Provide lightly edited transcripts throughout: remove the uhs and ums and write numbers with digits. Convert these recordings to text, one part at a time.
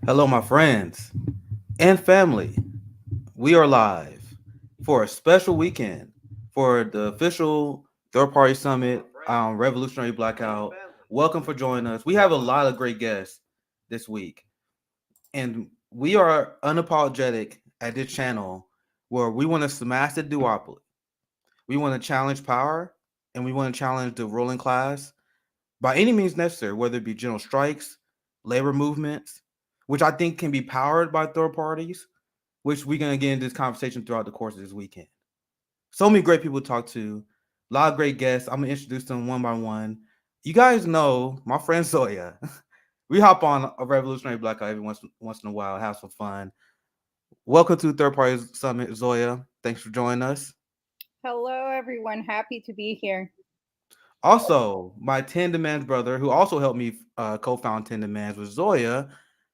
Hello, my friends and family. We are live for a special weekend for the official third party summit, Revolutionary Blackout. Welcome for joining us. We have a lot of great guests this week, and we are unapologetic at this channel where we want to smash the duopoly. We want to challenge power, and we want to challenge the ruling class by any means necessary, whether it be general strikes, labor movements, which I think can be powered by third parties, which we're going to get into this conversation throughout the course of this weekend. So many great people to talk to, a lot of great guests. I'm going to introduce them one by one. You guys know my friend Zoya. We hop on a Revolutionary Blackout every once in a while, have some fun. Welcome to Third Party Summit, Zoya. Thanks for joining us. Hello, everyone. Happy to be here. Also, my 10 Demands brother, who also helped me co-found 10 Demands with Zoya.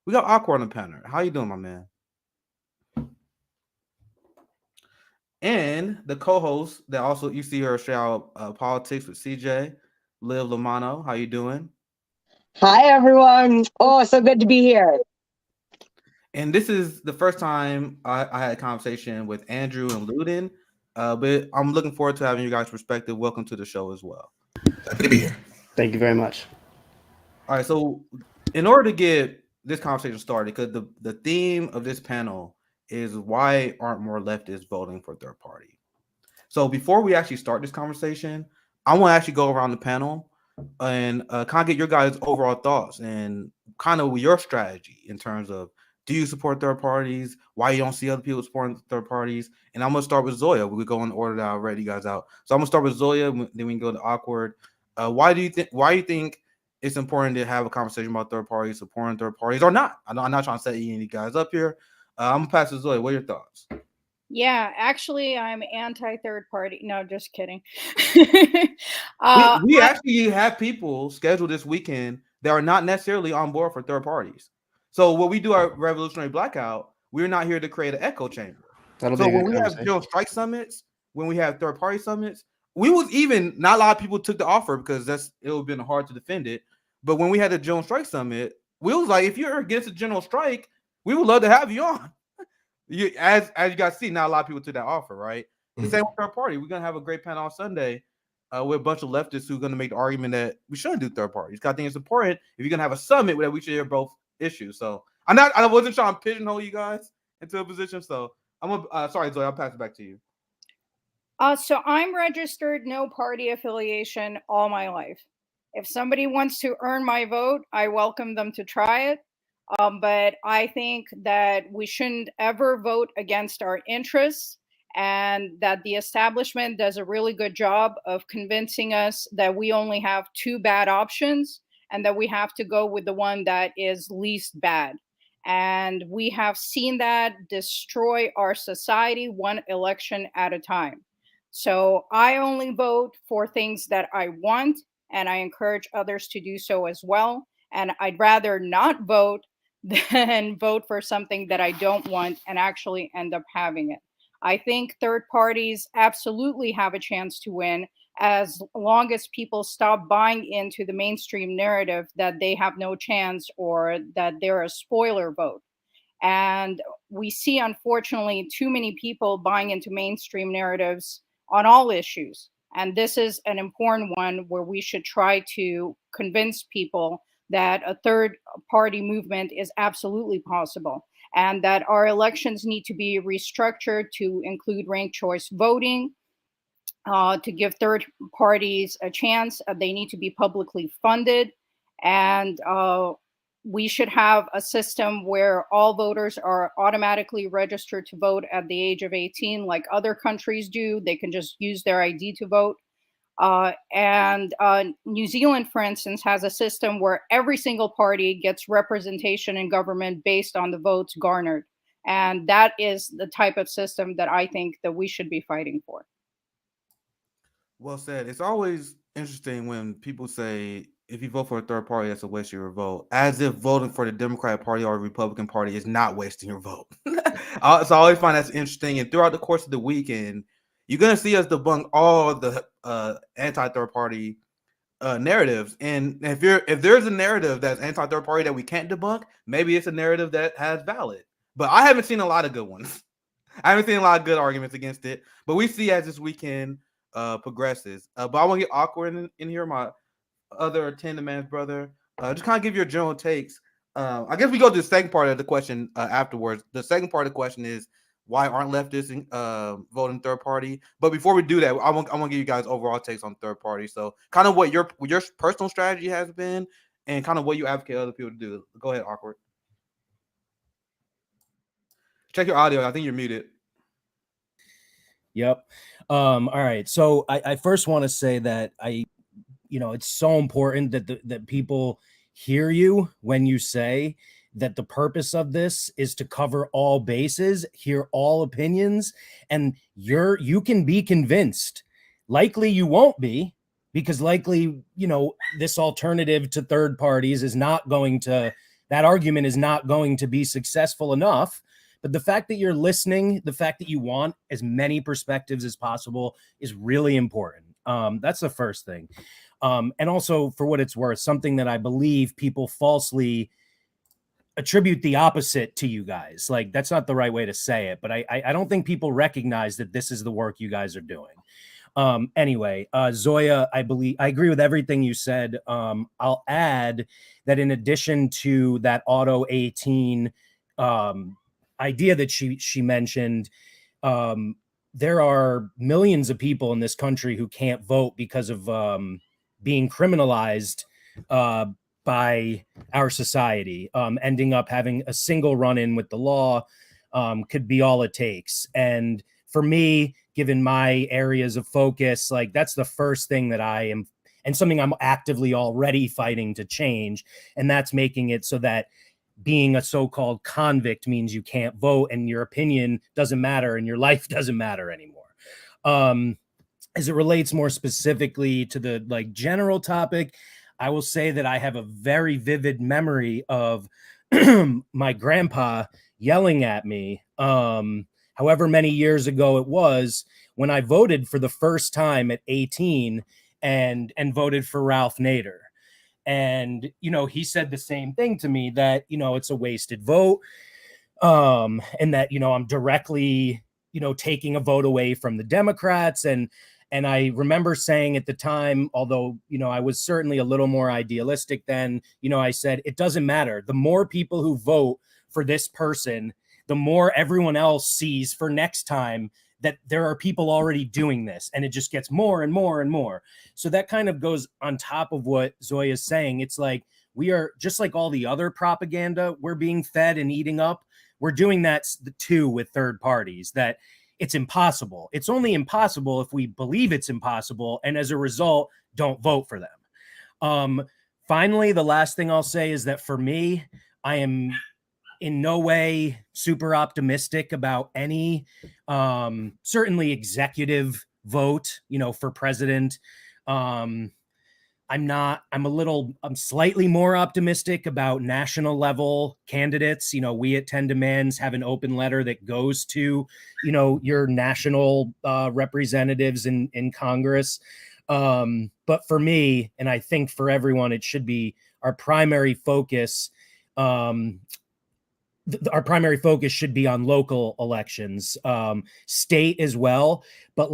We got Awkward on the panel. How you doing, my man? And the co-host that also you see her shout politics with CJ, Liv Lamano. How you doing? Hi, everyone. Oh, so good to be here. And this is the first time I had a conversation with Andrew and Ludin, but I'm looking forward to having you guys' perspective. Welcome to the show as well. Happy to be here. Thank you very much. All right, so in order to get this conversation started, because the theme of this panel is why aren't more leftists voting for third party? So before we actually start this conversation, I want to actually go around the panel and kind of get your guys' overall thoughts and kind of your strategy in terms of do you support third parties? Why you don't see other people supporting third parties? And I'm gonna start with Zoya. We go in the order that I read you guys out. So I'm gonna start with Zoya, then we can go to Awkward. Why do you think? Why do you think it's important to have a conversation about third parties, supporting third parties, or not? I'm not trying to set any guys up here. I'm gonna pass to Zoya. What are your thoughts? Yeah, actually, I'm anti third party. No, just kidding. We I, actually have people scheduled this weekend that are not necessarily on board for third parties. So when we do our revolutionary blackout, we're not here to create an echo chamber. That'll be So a when good we have conversation. general strike summits, when we have third party summits, we was even not a lot of people took the offer because it would have been hard to defend it. But when we had the general strike summit, we was like, if you're against a general strike, we would love to have you on. As you guys see, not a lot of people took that offer, right? The same with third party. We're gonna have a great panel on Sunday with a bunch of leftists who are gonna make the argument that we shouldn't do third parties. I think it's important if you're gonna have a summit that we should hear both issues. So I wasn't trying to pigeonhole you guys into a position. So sorry, Zoe, I'll pass it back to you. so I'm registered no party affiliation all my life. If somebody wants to earn my vote, I welcome them to try it. But I think that we shouldn't ever vote against our interests, and that the establishment does a really good job of convincing us that we only have two bad options and that we have to go with the one that is least bad. And we have seen that destroy our society one election at a time. So I only vote for things that I want, and I encourage others to do so as well. And I'd rather not vote than vote for something that I don't want and actually end up having it. I think third parties absolutely have a chance to win as long as people stop buying into the mainstream narrative that they have no chance or that they're a spoiler vote. And we see, unfortunately, too many people buying into mainstream narratives on all issues. And this is an important one where we should try to convince people that a third party movement is absolutely possible and that our elections need to be restructured to include ranked choice voting, to give third parties a chance. They need to be publicly funded. And we should have a system where all voters are automatically registered to vote at the age of 18, like other countries do. They can just use their ID to vote. And New Zealand, for instance, has a system where every single party gets representation in government based on the votes garnered. And that is the type of system that I think that we should be fighting for. Well said. It's always interesting when people say if you vote for a third party, that's a waste of your vote, as if voting for the Democratic Party or the Republican Party is not wasting your vote. So I always find that's interesting. And throughout the course of the weekend, you're gonna see us debunk all the anti-third party narratives. And if there's a narrative that's anti third party that we can't debunk, maybe it's a narrative that has valid. But I haven't seen a lot of good ones. I haven't seen a lot of good arguments against it. But we see as this weekend progresses. But I want to get awkward in here. My other 10 demands, brother. Just kind of give your general takes. I guess we go to the second part of the question afterwards. The second part of the question is why aren't leftists voting third party? But before we do that, I want to give you guys overall takes on third party. So kind of what your personal strategy has been and kind of what you advocate other people to do. Go ahead, awkward. Check your audio. I think you're muted. Yep. All right. So I first want to say that it's so important that people hear you when you say that the purpose of this is to cover all bases, hear all opinions, and you can be convinced. Likely you won't be, because likely, this alternative to third parties that argument is not going to be successful enough. But the fact that you're listening, the fact that you want as many perspectives as possible is really important. That's the first thing. And also, for what it's worth, something that I believe people falsely attribute the opposite to you guys. Like, that's not the right way to say it, but I don't think people recognize that this is the work you guys are doing. Anyway, Zoya, I agree with everything you said. I'll add that in addition to that auto 18 idea that she mentioned, there are millions of people in this country who can't vote because of being criminalized by our society. Ending up having a single run-in with the law could be all it takes. And for me, given my areas of focus, like, that's the first thing that I am, and something I'm actively already fighting to change. And that's making it so that being a so-called convict means you can't vote and your opinion doesn't matter and your life doesn't matter anymore. As it relates more specifically to the general topic, I will say that I have a very vivid memory of my grandpa yelling at me, however many years ago it was, when I voted for the first time at 18 and voted for Ralph Nader. And, he said the same thing to me, that, it's a wasted vote. And that, I'm directly, taking a vote away from the Democrats. And I remember saying at the time, although, I was certainly a little more idealistic then, I said, it doesn't matter. The more people who vote for this person, the more everyone else sees for next time that there are people already doing this, and it just gets more and more and more. So that kind of goes on top of what Zoya is saying. It's like, we are just like all the other propaganda we're being fed and eating up. We're doing that too with third parties, that it's impossible. It's only impossible if we believe it's impossible, and as a result, don't vote for them. Finally, the last thing I'll say is that for me, I am in no way super optimistic about any certainly executive vote, for president. I'm slightly more optimistic about national level candidates. We at 10 Demands have an open letter that goes to, your national representatives in Congress. But for me, and I think for everyone, it should be our primary focus. Our primary focus should be on local elections, state as well. But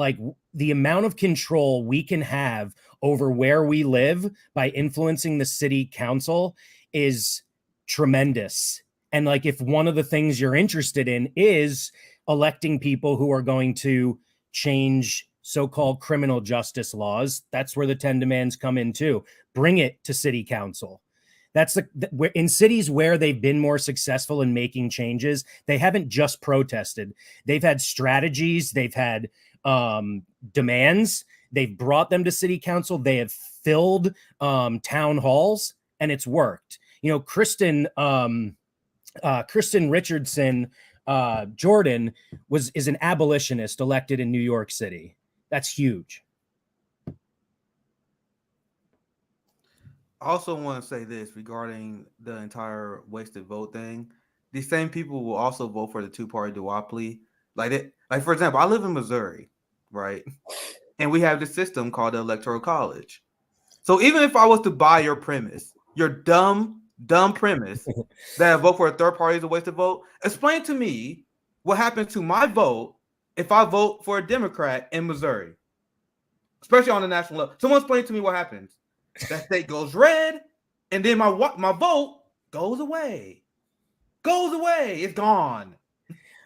the amount of control we can have over where we live by influencing the city council is tremendous. And if one of the things you're interested in is electing people who are going to change so-called criminal justice laws, that's where the 10 Demands come in too. Bring it to city council. That's in cities where they've been more successful in making changes, they haven't just protested. They've had strategies. They've had demands. They've brought them to city council. They have filled town halls, and it's worked. Kristen Richardson Jordan is an abolitionist elected in New York City. That's huge. I also want to say this regarding the entire wasted vote thing. These same people will also vote for the two-party duopoly. Like for example, I live in Missouri, right? And we have this system called the Electoral College. So even if I was to buy your premise, your dumb premise that a vote for a third party is a waste of vote, explain to me what happens to my vote if I vote for a Democrat in Missouri, especially on the national level. Someone explain to me what happens. That state goes red, and then my vote goes away. Goes away. It's gone.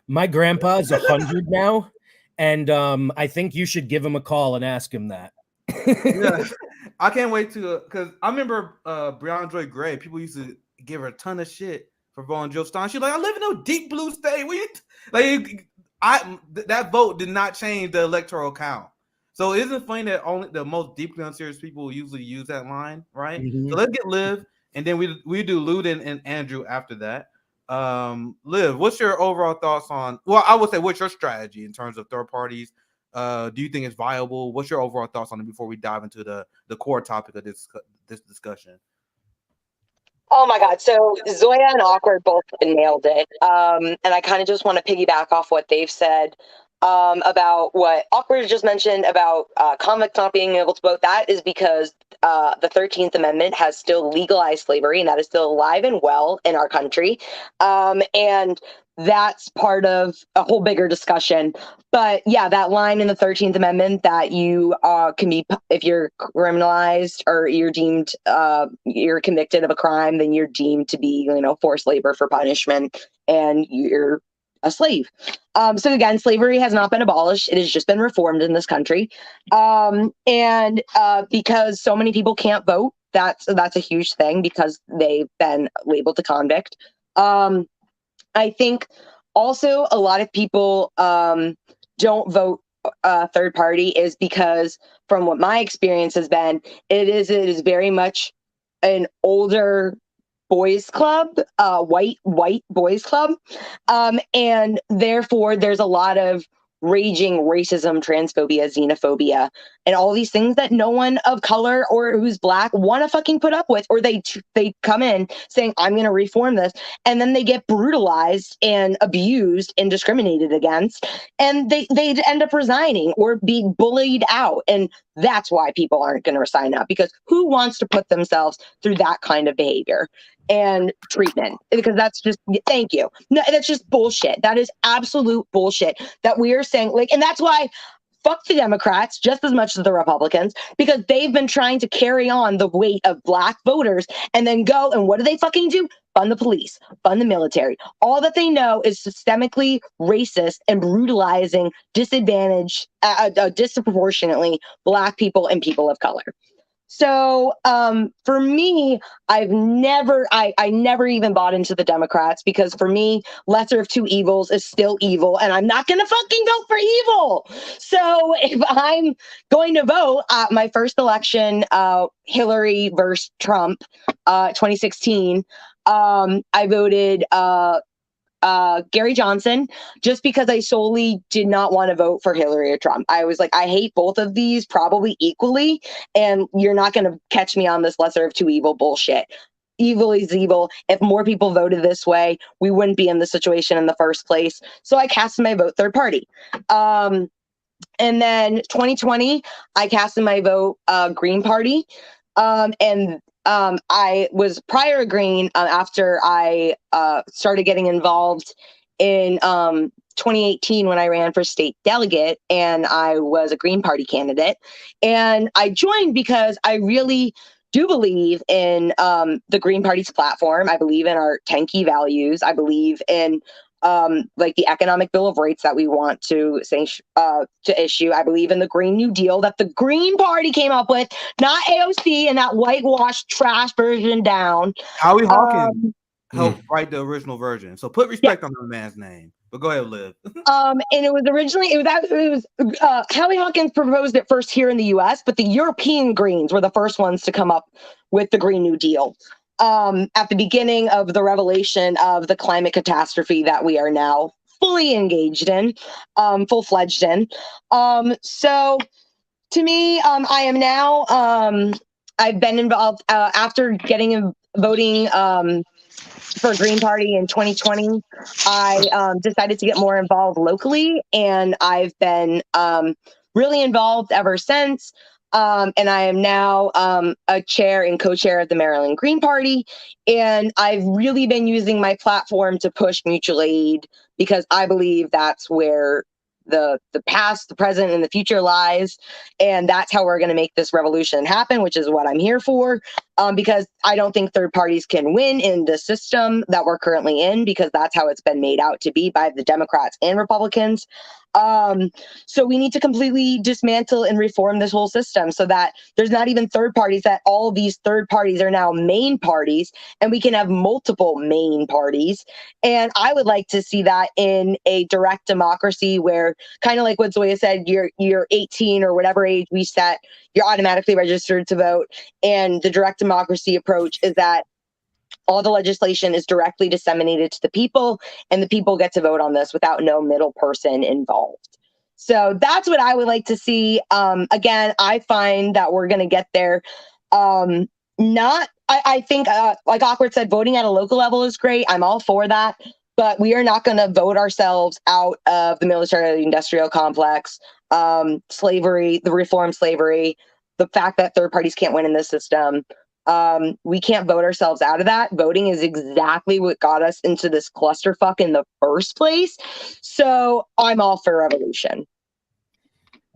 My grandpa is 100 now, and I think you should give him a call and ask him that. Yeah, I can't wait to because I remember Breonna Joy Gray. People used to give her a ton of shit for voting Jill Stein. She's like, I live in a deep blue state. That vote did not change the electoral count. So isn't it funny that only the most deeply unserious people usually use that line, right? Mhm. So let's get Liv, and then we do Luden and Andrew after that. Liv, what's your overall thoughts on? Well, I would say, what's your strategy in terms of third parties? Do you think it's viable? What's your overall thoughts on it before we dive into the core topic of this discussion? Oh my God. So Zoya and Awkward both nailed it. And I kind of just want to piggyback off what they've said about what Awkward just mentioned about convicts not being able to vote. That is because the 13th Amendment has still legalized slavery, and that is still alive and well in our country. And that's part of a whole bigger discussion. But yeah, that line in the 13th Amendment that you can be, if you're criminalized or you're deemed, you're convicted of a crime, then you're deemed to be, forced labor for punishment, and you're a slave. So again, slavery has not been abolished. It has just been reformed in this country. And because so many people can't vote, that's a huge thing because they've been labeled a convict. I think also a lot of people don't vote third party is because, from what my experience has been, it is very much an older boys club, white boys club, and therefore there's a lot of raging racism, transphobia, xenophobia, and all these things that no one of color or who's Black want to fucking put up with, or they come in saying, I'm going to reform this, and then they get brutalized and abused and discriminated against, and they end up resigning or being bullied out. And that's why people aren't going to sign up, because who wants to put themselves through that kind of behavior and treatment? Because that's just, thank you. No, that's just bullshit. That is absolute bullshit that we are saying, and that's why fuck the Democrats just as much as the Republicans, because they've been trying to carry on the weight of Black voters and then go, and what do they fucking do? Fund the police, fund the military. All that they know is systemically racist and brutalizing, disproportionately Black people and people of color. So for me, I never even bought into the Democrats, because for me, lesser of two evils is still evil, and I'm not going to fucking vote for evil. So if I'm going to vote, my first election, Hillary versus Trump, 2016, I voted Gary Johnson, just because I solely did not want to vote for Hillary or Trump. I was like, I hate both of these probably equally, and you're not going to catch me on this lesser of two evil bullshit. Evil is evil. If more people voted this way, we wouldn't be in this situation in the first place. So I cast my vote third party. And then 2020, I casted my vote Green Party. And I was prior agreeing after I started getting involved in 2018 when I ran for state delegate, and I was a Green Party candidate. And I joined because I really do believe in the Green Party's platform. I believe in our 10 key values. I believe in the economic bill of rights that we want to issue. I believe in the Green New Deal that the Green Party came up with, not AOC and that whitewashed trash version down. Howie Hawkins helped write the original version, so put respect on the man's name. But go ahead, Liv. And it was originally Howie Hawkins proposed it first here in the U.S., but the European Greens were the first ones to come up with the Green New Deal. At the beginning of the revelation of the climate catastrophe that we are now fully engaged in, full-fledged in. So to me, I am now, I've been involved after voting for Green Party in 2020. I decided to get more involved locally, and I've been really involved ever since. And I am now a chair and co-chair of the Maryland Green Party. And I've really been using my platform to push mutual aid because I believe that's where the past, the present, and the future lies. And that's how we're going to make this revolution happen, which is what I'm here for. Because I don't think third parties can win in the system that we're currently in, because that's how it's been made out to be by the Democrats and Republicans. So we need to completely dismantle and reform this whole system so that there's not even third parties, that all these third parties are now main parties, and we can have multiple main parties. And I would like to see that in a direct democracy where, kind of like what Zoya said, you're 18 or whatever age we set, you're automatically registered to vote. And the direct democracy approach is that all the legislation is directly disseminated to the people, and the people get to vote on this without no middle person involved. So that's what I would like to see. Again, I find that we're going to get there. I think, like Awkward said, voting at a local level is great. I'm all for that. But we are not going to vote ourselves out of the military-industrial complex, slavery, the reform slavery, the fact that third parties can't win in this system. We can't vote ourselves out of that. Voting is exactly what got us into this clusterfuck in the first place. So I'm all for revolution.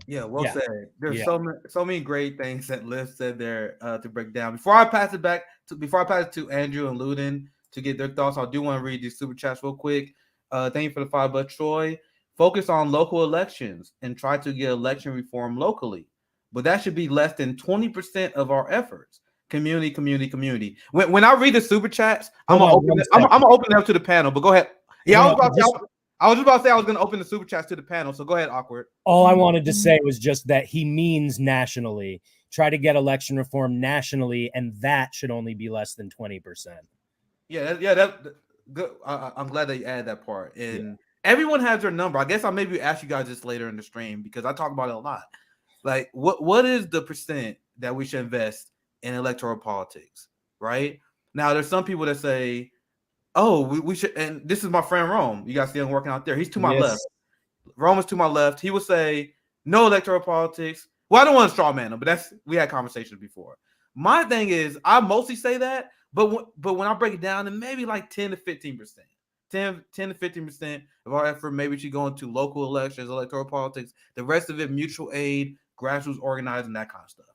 Yeah, well said. There's so many great things that Liv said there to break down. Before I pass it to Andrew and Ludin to get their thoughts, I do want to read these super chats real quick. Thank you for the $5, Troy. Focus on local elections and try to get election reform locally, but that should be less than 20% of our efforts. Community. When I read the super chats, I'm gonna open it up to the panel. But go ahead. Yeah, I was just about to say I was gonna open the super chats to the panel. So go ahead, Awkward. All I wanted to say was just that he means nationally. Try to get election reform nationally, and that should only be less than 20%. Yeah, that's good. I'm glad that you added that part. And everyone has their number. I guess I'll maybe ask you guys this later in the stream because I talk about it a lot. Like, what is the percent that we should invest in electoral politics, right? Now, there's some people that say, oh, we should, and this is my friend Rome. You guys see him working out there. He's to my left. Rome is to my left. He would say, no electoral politics. Well, I don't want to straw man him, but we had conversations before. My thing is, I mostly say that, but when I break it down, then maybe like 10 to 15%. 10 to 15% of our effort maybe should go into local elections, electoral politics. The rest of it, mutual aid, grassroots organizing, that kind of stuff.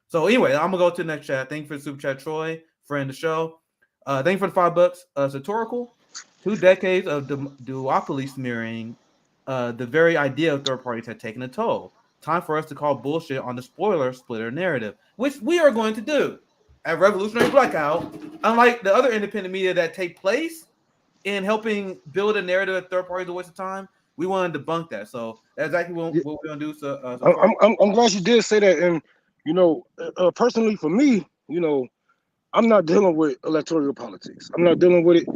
So anyway, I'm gonna go to the next chat. Thank you for the super chat, Troy, friend of the show. Thank you for the $5. Satorical, 2 decades of duopoly smearing. The very idea of third parties had taken a toll. Time for us to call bullshit on the spoiler splitter narrative, which we are going to do at Revolutionary Blackout. Unlike the other independent media that take place in helping build a narrative that third parties are a waste of time, we want to debunk that. So that's exactly what we're gonna do. So I'm glad you did say that. And personally for me, I'm not dealing with electoral politics. I'm not dealing with it.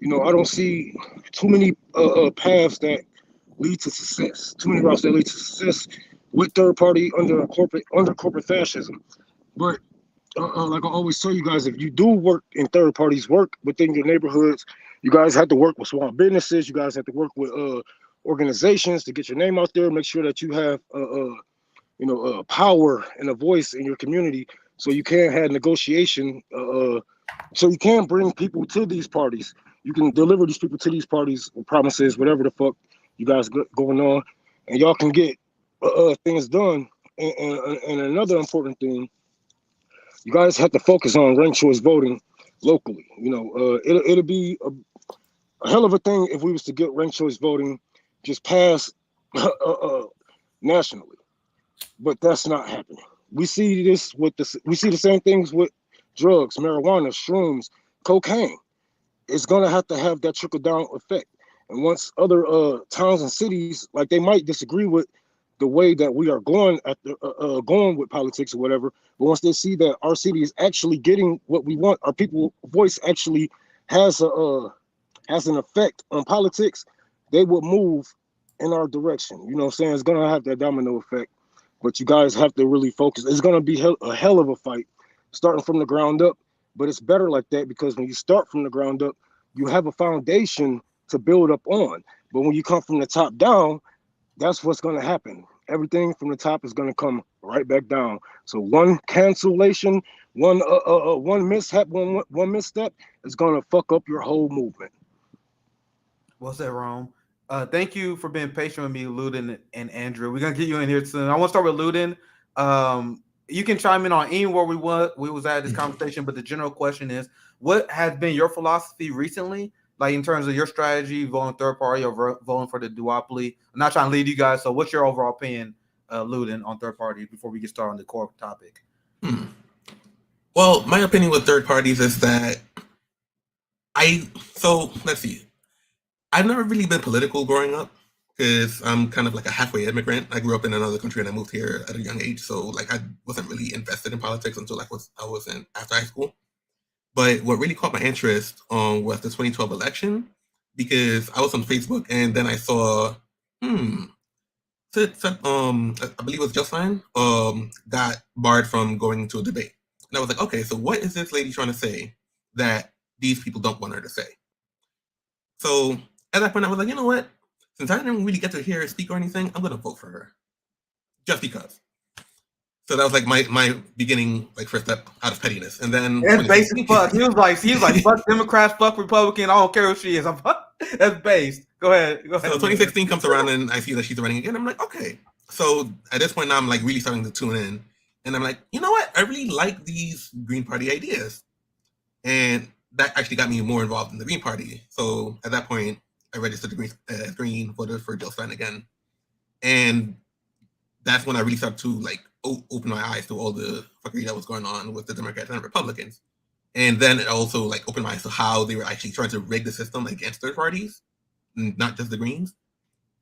I don't see too many paths that lead to success. Too many routes that lead to success with third party under corporate fascism. But like I always tell you guys, if you do work in third parties, work within your neighborhoods, you guys have to work with small businesses. You guys have to work with organizations to get your name out there. Make sure that you have power and a voice in your community, so you can have negotiation. So you can bring people to these parties. You can deliver these people to these parties with promises, whatever the fuck you guys got going on, and y'all can get things done. And another important thing, you guys have to focus on ranked choice voting locally. It'll be a hell of a thing if we was to get ranked choice voting just passed nationally, but that's not happening. We see this we see the same things with drugs, marijuana, shrooms, cocaine. It's gonna have to have that trickle down effect. And once other towns and cities, like, they might disagree with the way that we are going going with politics or whatever, but once they see that our city is actually getting what we want, our people's voice actually has an effect on politics, they will move in our direction. You know what I'm saying? It's gonna have that domino effect, but you guys have to really focus. It's gonna be a hell of a fight starting from the ground up, but it's better like that, because when you start from the ground up, you have a foundation to build up on. But when you come from the top down, that's what's going to happen. Everything from the top is going to come right back down. So one cancellation, one mishap, one misstep is gonna fuck up your whole movement. What's that, Rome? Thank you for being patient with me, Ludin and Andrew. We're gonna get you in here soon. I want to start with Ludin. You can chime in on anywhere we was at this conversation, but the general question is, what has been your philosophy recently, like in terms of your strategy, voting third party or voting for the duopoly? I'm not trying to lead you guys, so what's your overall opinion, Ludin, on third party before we get started on the core topic? Well, my opinion with third parties is that let's see. I've never really been political growing up because I'm kind of like a halfway immigrant. I grew up in another country and I moved here at a young age, so like I wasn't really invested in politics until I was in after high school. But what really caught my interest was the 2012 election because I was on Facebook and then I saw, I believe it was Justine, got barred from going to a debate. And I was like, okay, so what is this lady trying to say that these people don't want her to say? So at that point, I was like, you know what? Since I didn't really get to hear her speak or anything, I'm gonna vote for her, just because. So that was like my beginning, like first step out of pettiness, and then that's basic. Fuck. He was like, fuck Democrats, fuck Republican. I don't care who she is. That's based. Go ahead. So 2016 comes around and I see that she's running again. I'm like, okay. So at this point now, I'm like really starting to tune in, and I'm like, you know what? I really like these Green Party ideas, and that actually got me more involved in the Green Party. So at that point, I registered the Green, voted for Jill Stein again, and that's when I really started to like open my eyes to all the fuckery that was going on with the Democrats and Republicans. And then it also like opened my eyes to how they were actually trying to rig the system against third parties, not just the Greens,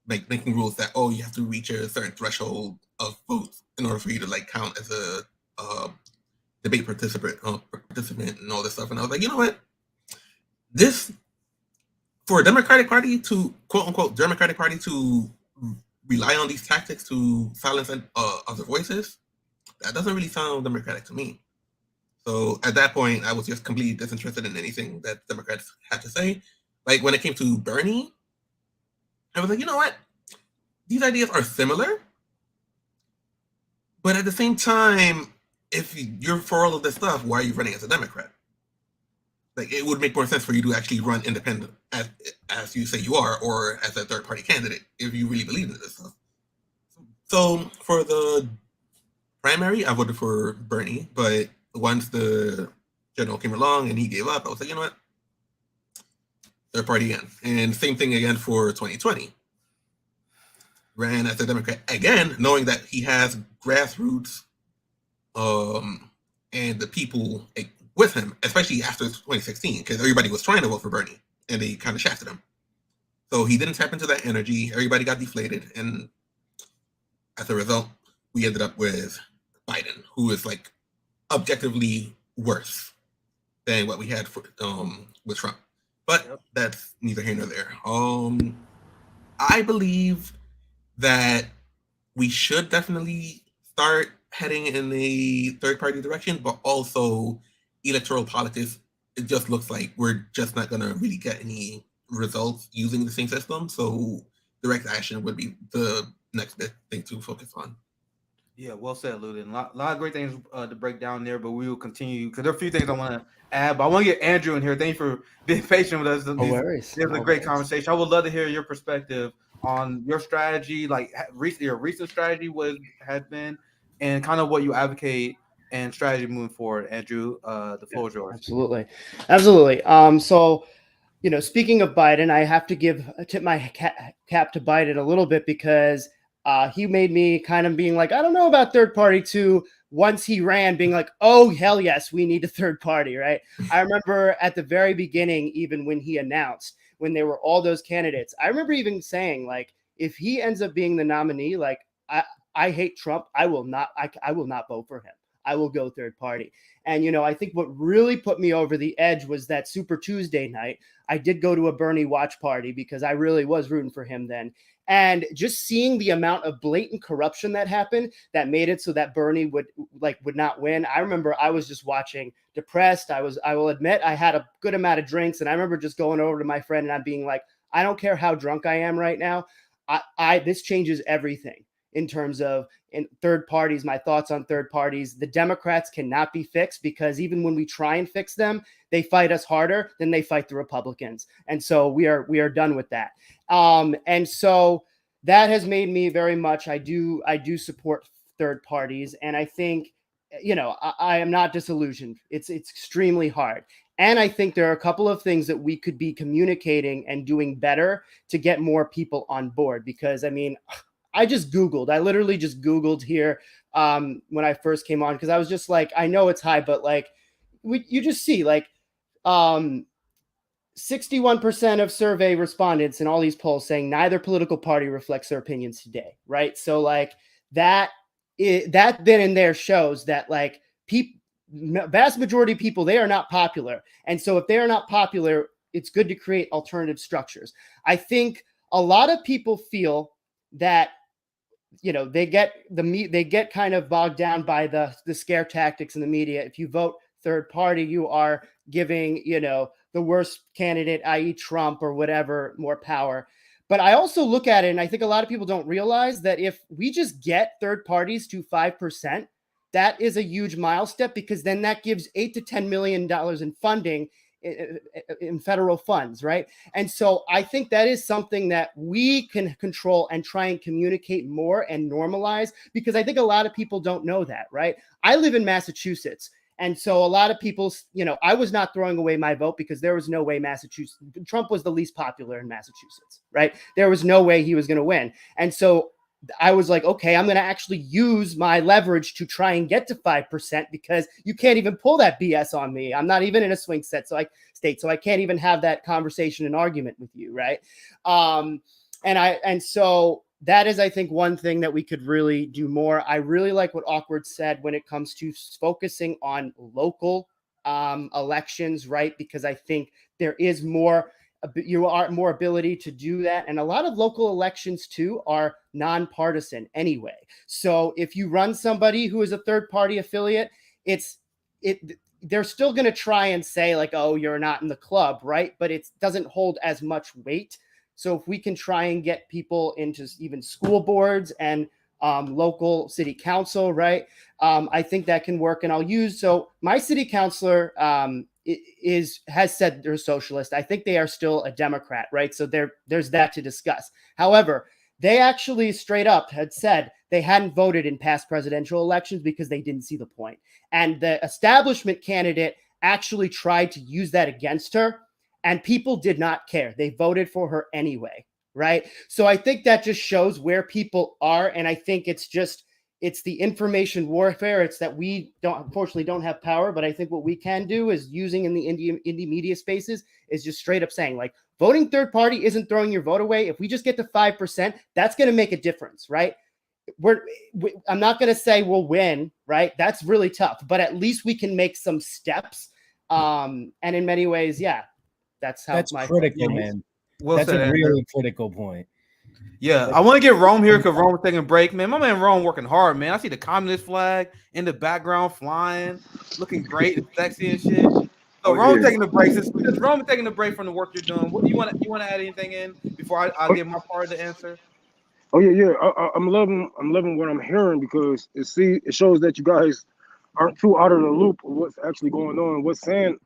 like making rules that you have to reach a certain threshold of votes in order for you to like count as a debate participant and all this stuff. And I was like, you know what? This, for a Democratic Party to quote unquote Democratic Party to rely on these tactics to silence other voices, that doesn't really sound democratic to me. So at that point, I was just completely disinterested in anything that Democrats had to say. Like when it came to Bernie, I was like, you know what? These ideas are similar, but at the same time, if you're for all of this stuff, why are you running as a Democrat? Like it would make more sense for you to actually run independent, as you say you are, or as a third party candidate if you really believe in this stuff. So for the primary, I voted for Bernie, but once the general came along and he gave up, I was like, you know what? Third party again. And same thing again for 2020. Ran as a Democrat again, knowing that he has grassroots and the people with him, especially after 2016, because everybody was trying to vote for Bernie and they kind of shafted him. So he didn't tap into that energy. Everybody got deflated. And as a result, we ended up with Biden, who is like objectively worse than what we had for, with Trump. But that's neither here nor there. I believe that we should definitely start heading in the third party direction, but also electoral politics, it just looks like we're just not going to really get any results using the same system. So direct action would be the next big thing to focus on. Yeah, well said, Ludin. A lot of great things to break down there, but we will continue because there are a few things I want to add. But I want to get Andrew in here. Thank you for being patient with us. No worries. This was a great conversation. I would love to hear your perspective on your strategy, like your recent strategy has been, and kind of what you advocate and strategy moving forward. Andrew, the floor is yours. Absolutely. So, speaking of Biden, I have to tip my cap to Biden a little bit because he made me kind of being like, I don't know about third party too. Once he ran, being like, oh, hell yes, we need a third party, right? I remember at the very beginning, even when he announced, when there were all those candidates, I remember even saying, like, if he ends up being the nominee, like, I hate Trump, I will not vote for him. I will go third party. And, I think what really put me over the edge was that Super Tuesday night. I did go to a Bernie watch party because I really was rooting for him then. And just seeing the amount of blatant corruption that happened that made it so that Bernie would not win. I remember I was just watching depressed. I will admit I had a good amount of drinks. And I remember just going over to my friend and I'm being like, I don't care how drunk I am right now. This changes everything. in terms of in third parties, my thoughts on third parties. The Democrats cannot be fixed because even when we try and fix them, they fight us harder than they fight the Republicans. And so we are done with that. And so that has made me very much, I do support third parties. And I think, you know, I am not disillusioned. It's extremely hard. And I think there are a couple of things that we could be communicating and doing better to get more people on board. Because, I mean, I literally just Googled here when I first came on, because I was just like, I know it's high, but like, you just see like 61% of survey respondents in all these polls saying neither political party reflects their opinions today, right? So like that then and there shows that like vast majority of people, they are not popular. And so if they are not popular, it's good to create alternative structures. I think a lot of people feel that, you know, they get kind of bogged down by the scare tactics in the media. If you vote third party, you are giving, you know, the worst candidate, i.e. Trump or whatever, more power. But I also look at it, and I think a lot of people don't realize that if we just get third parties to 5%, that is a huge milestone, because then that gives $8 to $10 million in funding in federal funds, right? And so I think that is something that we can control and try and communicate more and normalize, because I think a lot of people don't know that, right? I live in Massachusetts. And so a lot of people, you know, I was not throwing away my vote because there was no way Trump was the least popular in Massachusetts, right? There was no way he was going to win. And so I was like, okay, I'm going to actually use my leverage to try and get to 5%, because you can't even pull that BS on me. I'm not even in a swing state, so I can't even have that conversation and argument with you, right? And so that is, I think, one thing that we could really do more. I really like what Awkward said when it comes to focusing on local elections, right? Because I think there is more ability to do that. And a lot of local elections too are nonpartisan anyway. So if you run somebody who is a third party affiliate, they're still going to try and say like, oh, you're not in the club, right? But it doesn't hold as much weight. So if we can try and get people into even school boards and local city council, right? I think that can work. And so my city councilor has said they're socialist. I think they are still a Democrat, right? So there's that to discuss. However, they actually straight up had said they hadn't voted in past presidential elections because they didn't see the point. And the establishment candidate actually tried to use that against her, and people did not care. They voted for her anyway, right? So I think that just shows where people are. And I think it's the information warfare. It's that we unfortunately don't have power, but I think what we can do is using in the indie media spaces is just straight up saying like, voting third party isn't throwing your vote away. If we just get to 5%, that's going to make a difference, right? I'm not going to say we'll win, right? That's really tough, but at least we can make some steps. And in many ways, yeah, that's critical, man. Well that's said, a really critical point. Yeah, I want to get Rome here because Rome was taking a break, man. My man Rome working hard, man. I see the communist flag in the background flying, looking great and sexy and shit. So Rome's taking a break. Since Rome is taking a break from the work you're doing, what you want to add anything in before I give my part of the answer? Oh yeah. I'm loving what I'm hearing, because it shows that you guys aren't too out of the loop of what's actually going on, what's being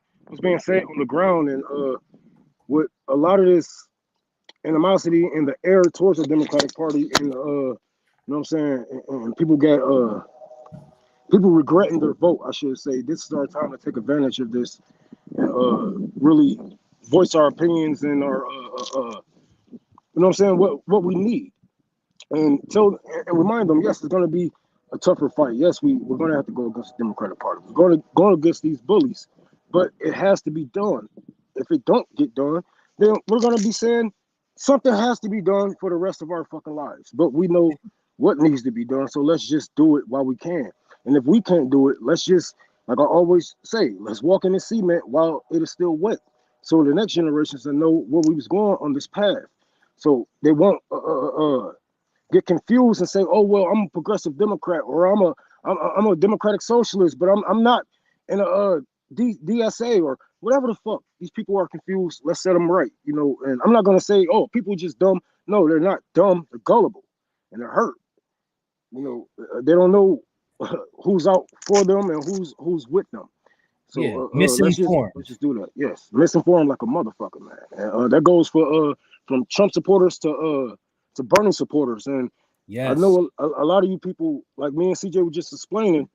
said on the ground, and with a lot of this animosity in the air towards the Democratic Party, and you know what I'm saying, and people regretting their vote, I should say. This is our time to take advantage of this and really voice our opinions and our you know what I'm saying, what we need, and remind them, yes, it's going to be a tougher fight. Yes, we're going to have to go against the Democratic Party. We're going to go against these bullies, but it has to be done. If it don't get done, then we're going to be saying something has to be done for the rest of our fucking lives. But we know what needs to be done, so let's just do it while we can. And if we can't do it, let's just, like I always say, let's walk in the cement while it is still wet, so the next generations will know where we was going on this path, so they won't get confused and say, oh well, I'm a progressive Democrat, or I'm a democratic socialist, but I'm not in a DSA or whatever the fuck. These people are confused. Let's set them right, you know. And I'm not gonna say, oh, people are just dumb. No, they're not dumb. They're gullible and they're hurt. they don't know who's out for them and who's with them. So Yeah, let's misinformed. just do that. Yes, misinformed like a motherfucker, man. And, that goes for from Trump supporters to Bernie supporters. And I Yes. know a lot of you people, like me and CJ were just explaining,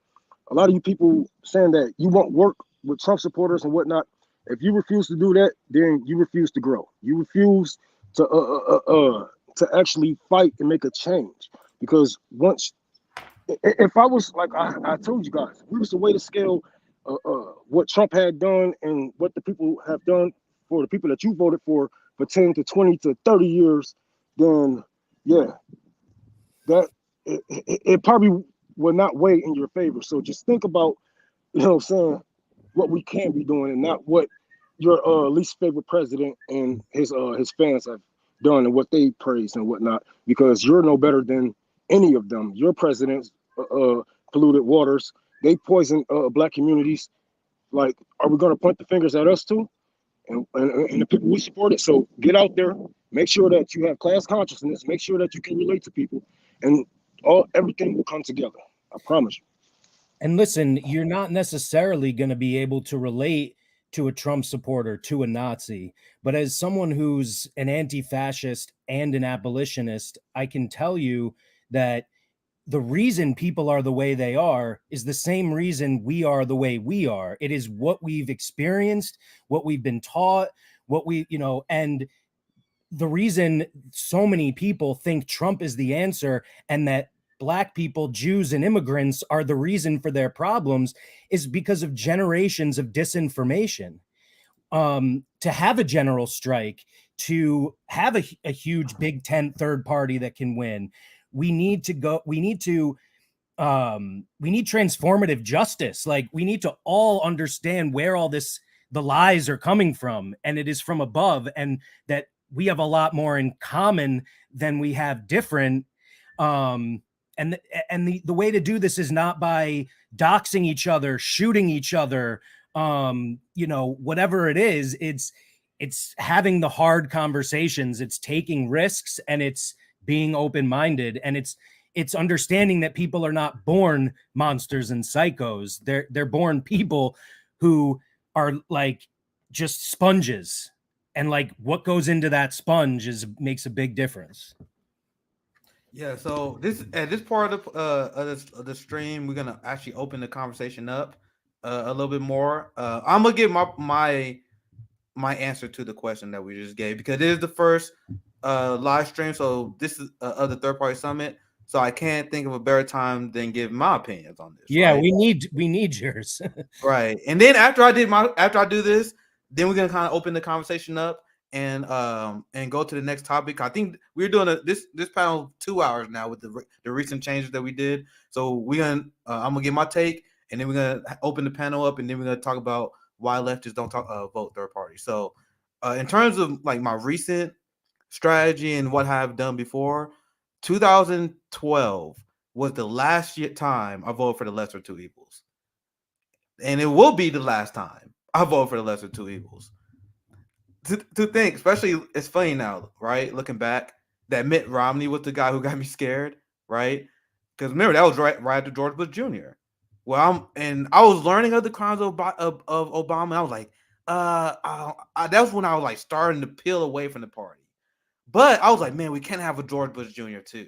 a lot of you people saying that you won't work with Trump supporters and whatnot. If you refuse to do that, then you refuse to grow. You refuse to actually fight and make a change. Because once, if I was like I told you guys, we was to weigh the scale, what Trump had done and what the people have done for the people that you voted for 10 to 20 to 30 years, then yeah, that it probably will not weigh in your favor. So just think about, you know what I'm saying, what we can be doing and not what your least favorite president and his fans have done and what they praise and whatnot, because you're no better than any of them. Your presidents polluted waters. They poisoned black communities. Like, are we going to point the fingers at us too? And the people we supported. So get out there, make sure that you have class consciousness, make sure that you can relate to people, and everything will come together. I promise you. And listen, you're not necessarily going to be able to relate to a Trump supporter, to a Nazi. But as someone who's an anti-fascist and an abolitionist, I can tell you that the reason people are the way they are is the same reason we are the way we are. It is what we've experienced, what we've been taught, what we, and the reason so many people think Trump is the answer and that Black people, Jews, and immigrants are the reason for their problems is because of generations of disinformation. To have a general strike, to have a huge big tent third party that can win, we need transformative justice. Like, we need to all understand where all the lies are coming from, and it is from above, and that we have a lot more in common than we have different. And the way to do this is not by doxing each other, shooting each other, whatever it is. It's having the hard conversations, it's taking risks, and it's being open-minded, and it's understanding that people are not born monsters and psychos. They're born people who are like just sponges, and like what goes into that sponge makes a big difference. Yeah, so at this part of the stream, we're gonna actually open the conversation up a little bit more. I'm gonna give my answer to the question that we just gave, because it is the first live stream. So this is of the third party summit. So I can't think of a better time than give my opinions on this. Yeah, right? we need yours. Right. And then after I do this, then we're gonna kind of open the conversation up and go to the next topic. I think we're doing this panel 2 hours now with the recent changes that we did. So I'm gonna get my take, and then we're gonna open the panel up, and then we're gonna talk about why leftists don't vote third party. So in terms of like my recent strategy and what I've done before, 2012 was the last time I voted for the lesser two evils. And it will be the last time I vote for the lesser two evils. To think, especially, it's funny now, right? Looking back, that Mitt Romney was the guy who got me scared, right? Because remember, that was right after George Bush Jr. Well, I was learning of the crimes of Obama. And I was like, that was when I was like starting to peel away from the party. But I was like, man, we can't have a George Bush Jr. too.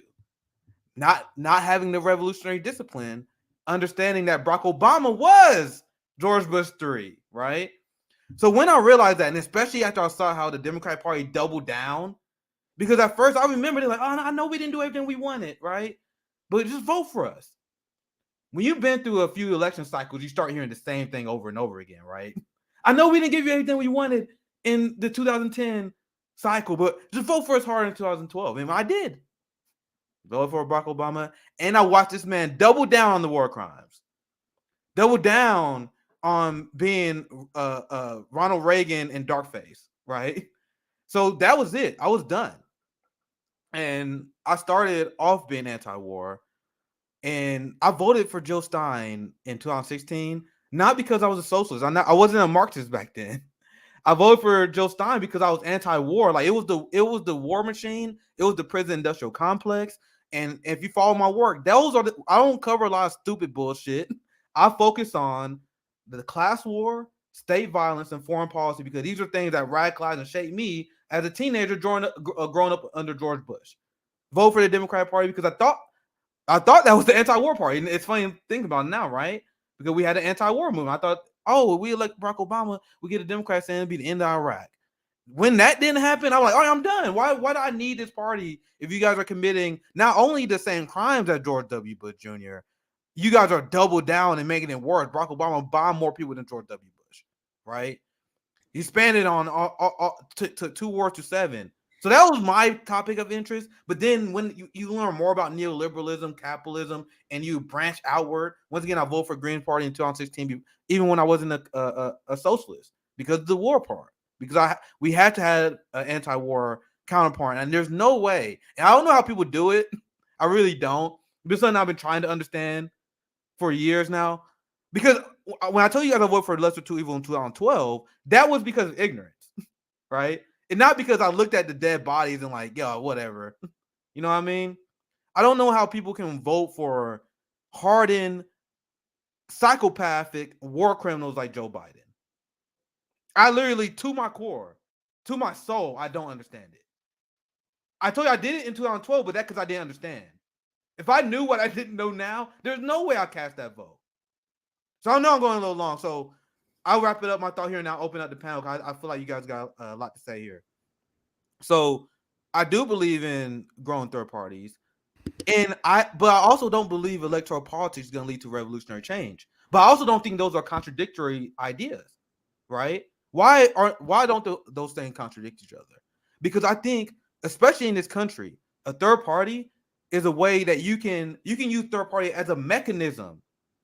Not having the revolutionary discipline, understanding that Barack Obama was George Bush 3, right? So when I realized that, and especially after I saw how the Democratic Party doubled down, because at first I remember they're like, oh, I know we didn't do everything we wanted, right? But just vote for us. When you've been through a few election cycles, you start hearing the same thing over and over again, right? I know we didn't give you everything we wanted in the 2010 cycle, but just vote for us hard in 2012. And I did. Voted for Barack Obama, and I watched this man double down on the war crimes, double down on being Ronald Reagan and Darkface, right? So that was it. I was done, and I started off being anti-war, and I voted for Joe Stein in 2016, not because I was a socialist. I wasn't a Marxist back then. I voted for Joe Stein because I was anti-war. Like, it was the war machine. It was the prison industrial complex. And if you follow my work, those are I don't cover a lot of stupid bullshit. I focus on the class war, state violence, and foreign policy because these are things that radicalized and shaped me as a teenager growing up under George Bush. Vote for the Democratic Party because I thought that was the anti-war party. And it's funny to think about it now, right? Because we had an anti-war movement. I thought, oh, we elect Barack Obama, we get a Democrat saying it'd be the end of Iraq. When that didn't happen, I'm like, all right, I'm done. Why do I need this party if you guys are committing not only the same crimes as George W. Bush Jr., you guys are double down and making it worse. Barack Obama bombed more people than George W. Bush, right? He expanded on to 2 wars to 7. So that was my topic of interest. But then when you learn more about neoliberalism, capitalism, and you branch outward, once again, I voted for Green Party in 2016, even when I wasn't a socialist, because of the war part. Because we had to have an anti-war counterpart, and there's no way. And I don't know how people do it. I really don't. It's something I've been trying to understand for years now. Because when I told you guys I voted for lesser two evil in 2012, that was because of ignorance, right? And not because I looked at the dead bodies and like, yo, whatever. You know what I mean? I don't know how people can vote for hardened, psychopathic war criminals like Joe Biden. I literally, to my core, to my soul, I don't understand it. I told you I did it in 2012, but that's because I didn't understand. If I knew what I didn't know now, there's no way I'd cast that vote. So I know I'm going a little long. So I'll wrap it up my thought here and now open up the panel. I feel like you guys got a lot to say here. So I do believe in growing third parties. But I also don't believe electoral politics is going to lead to revolutionary change. But I also don't think those are contradictory ideas, right? Why don't those things contradict each other? Because I think, especially in this country, a third party is a way that you can use third party as a mechanism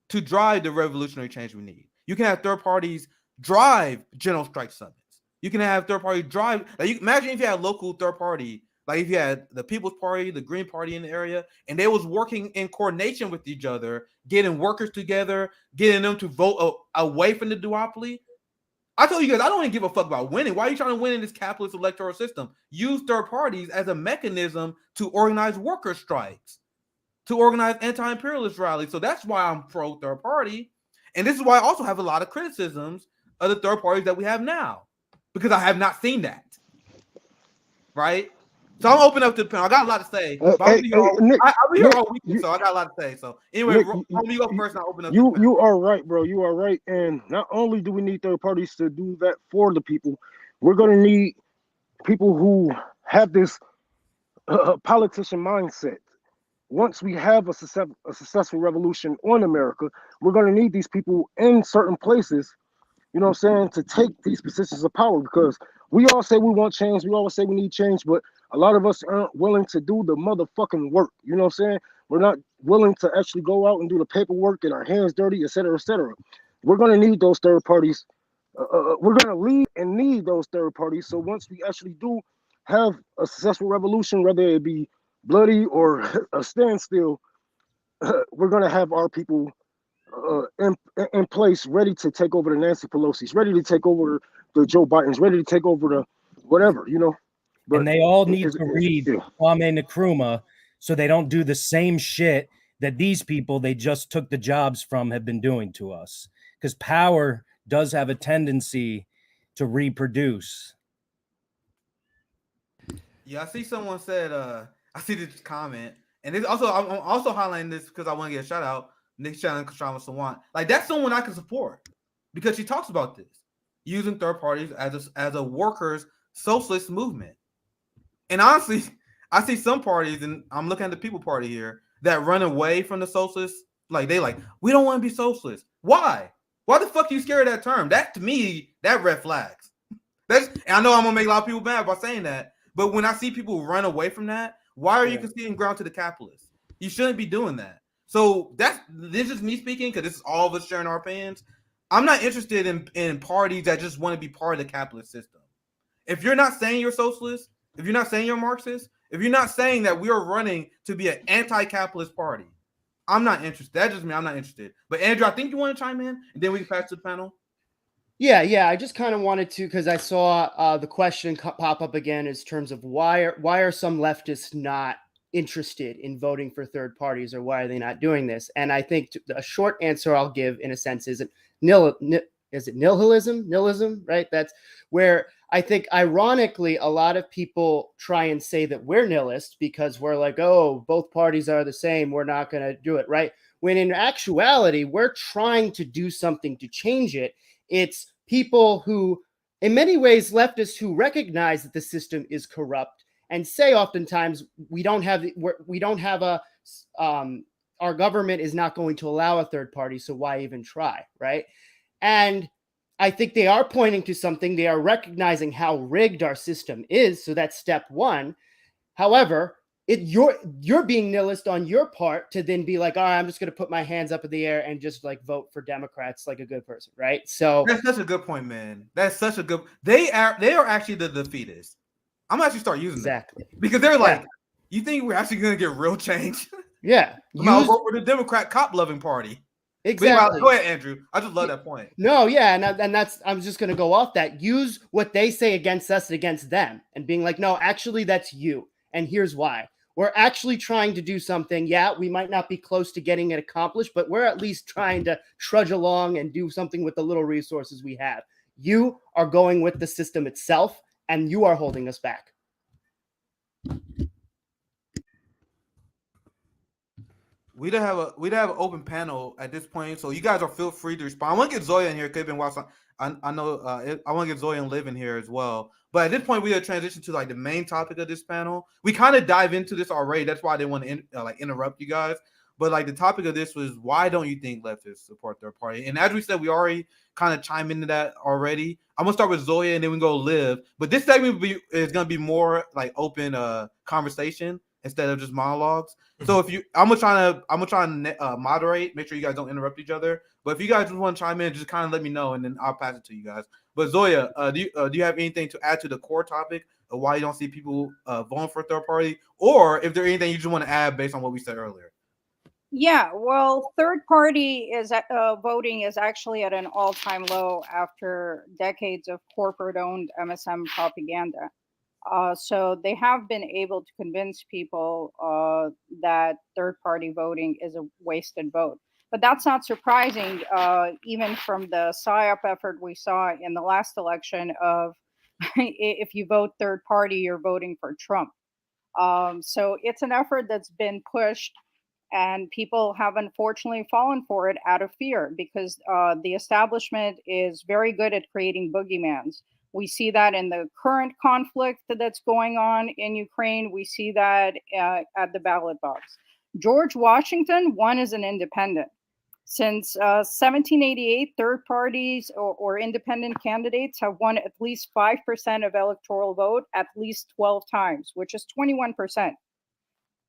to drive the revolutionary change we need. You can have third parties drive general strike summits. You can have third party drive. Like imagine if you had a local third party, like if you had the People's Party, the Green Party in the area, and they was working in coordination with each other, getting workers together, getting them to vote away from the duopoly. I told you guys, I don't even give a fuck about winning. Why are you trying to win in this capitalist electoral system? Use third parties as a mechanism to organize worker strikes, to organize anti-imperialist rallies. So that's why I'm pro third party. And this is why I also have a lot of criticisms of the third parties that we have now, because I have not seen that. Right? So I'm open up to the panel. I got a lot to say. I'll be here all week, so I got a lot to say. So anyway, Nick, you go first, and I'll open up. You are right, bro. You are right. And not only do we need third parties to do that for the people, we're going to need people who have this politician mindset. Once we have a successful revolution on America, we're going to need these people in certain places, you know what I'm saying, to take these positions of power, because we all say we want change. We always say we need change, but a lot of us aren't willing to do the motherfucking work. You know what I'm saying? We're not willing to actually go out and do the paperwork, get our hands dirty, et cetera, et cetera. We're going to need those third parties. We're going to lead and need those third parties. So once we actually do have a successful revolution, whether it be bloody or a standstill, we're going to have our people in place, ready to take over the Nancy Pelosi's, ready to take over the Joe Biden's, ready to take over the whatever, you know. But and they all need to read Kwame Nkrumah so they don't do the same shit that these people they just took the jobs from have been doing to us. Because power does have a tendency to reproduce. Yeah, I see someone said, I see this comment, and this also I'm also highlighting this because I want to get a shout out. Nick Shannon, Kashama Sawant. Like that's someone I can support because she talks about this, using third parties as a workers' socialist movement. And honestly, I see some parties, and I'm looking at the People Party here, that run away from the socialists. Like we don't want to be socialists. Why? Why the fuck are you scared of that term? That to me, that red flags. And I know I'm gonna make a lot of people mad by saying that, but when I see people run away from that, why are you conceding ground to the capitalists? You shouldn't be doing that. So this is me speaking because this is all of us sharing our opinions. I'm not interested in parties that just want to be part of the capitalist system. If you're not saying you're socialist, if you're not saying you're Marxist, if you're not saying that we are running to be an anti-capitalist party, I'm not interested. That's just me. I'm not interested. But Andrew, I think you want to chime in, and then we can pass to the panel. Yeah. I just kind of wanted to, because I saw the question pop up again in terms of why are some leftists not interested in voting for third parties, or why are they not doing this? And I think a short answer I'll give, in a sense, is nihilism, right? That's where I think, ironically, a lot of people try and say that we're nihilist because we're like, oh, both parties are the same, we're not going to do it, right? When in actuality, we're trying to do something to change it. It's people who, in many ways, leftists who recognize that the system is corrupt and say oftentimes we don't have a our government is not going to allow a third party, so why even try, right? And I think they are pointing to something. They are recognizing how rigged our system is, so that's step one. However, you're being nihilist on your part to then be like, all right, I'm just going to put my hands up in the air and just like vote for Democrats like a good person, right? So that's such a good point, man. That's such a good. They are actually the defeatists. I'm gonna actually start using exactly that because they're like, Yeah. you think we're actually gonna get real change? Yeah, I'll vote for the Democrat cop loving party. exactly. Go ahead, Andrew. I just love that point. No, yeah, and that's, I'm just going to go off that. Use what they say against us and against them, and being like, no, actually, that's you, and here's why. We're actually trying to do something. Yeah, we might not be close to getting it accomplished, but we're at least trying to trudge along and do something with the little resources we have. You are going with the system itself, and you are holding us back. We'd have an open panel at this point, so you guys are feel free to respond. I want to get Zoya in here. Could have been watching. I know. I want to get Zoya and Liv in here as well. But at this point, we have transitioned to like the main topic of this panel. We kind of dive into this already. That's why I didn't want to interrupt you guys. But like the topic of this was, why don't you think leftists support third party? And as we said, we already kind of chime into that already. I'm gonna start with Zoya and then we can go Liv. But this segment is gonna be more like open conversation instead of just monologues. So if you, I'm gonna try to moderate, make sure you guys don't interrupt each other. But if you guys just want to chime in, just kind of let me know, and then I'll pass it to you guys. But Zoya, do you have anything to add to the core topic of why you don't see people voting for a third party, or if there's anything you just want to add based on what we said earlier? Yeah, well, third party is voting is actually at an all-time low after decades of corporate-owned MSM propaganda. So they have been able to convince people that third-party voting is a wasted vote. But that's not surprising, even from the PSYOP effort we saw in the last election of if you vote third party, you're voting for Trump. So it's an effort that's been pushed, and people have unfortunately fallen for it out of fear because the establishment is very good at creating boogeymans. We see that in the current conflict that's going on in Ukraine. We see that at the ballot box. George Washington won as an independent. Since 1788, third parties or independent candidates have won at least 5% of electoral vote at least 12 times, which is 21%.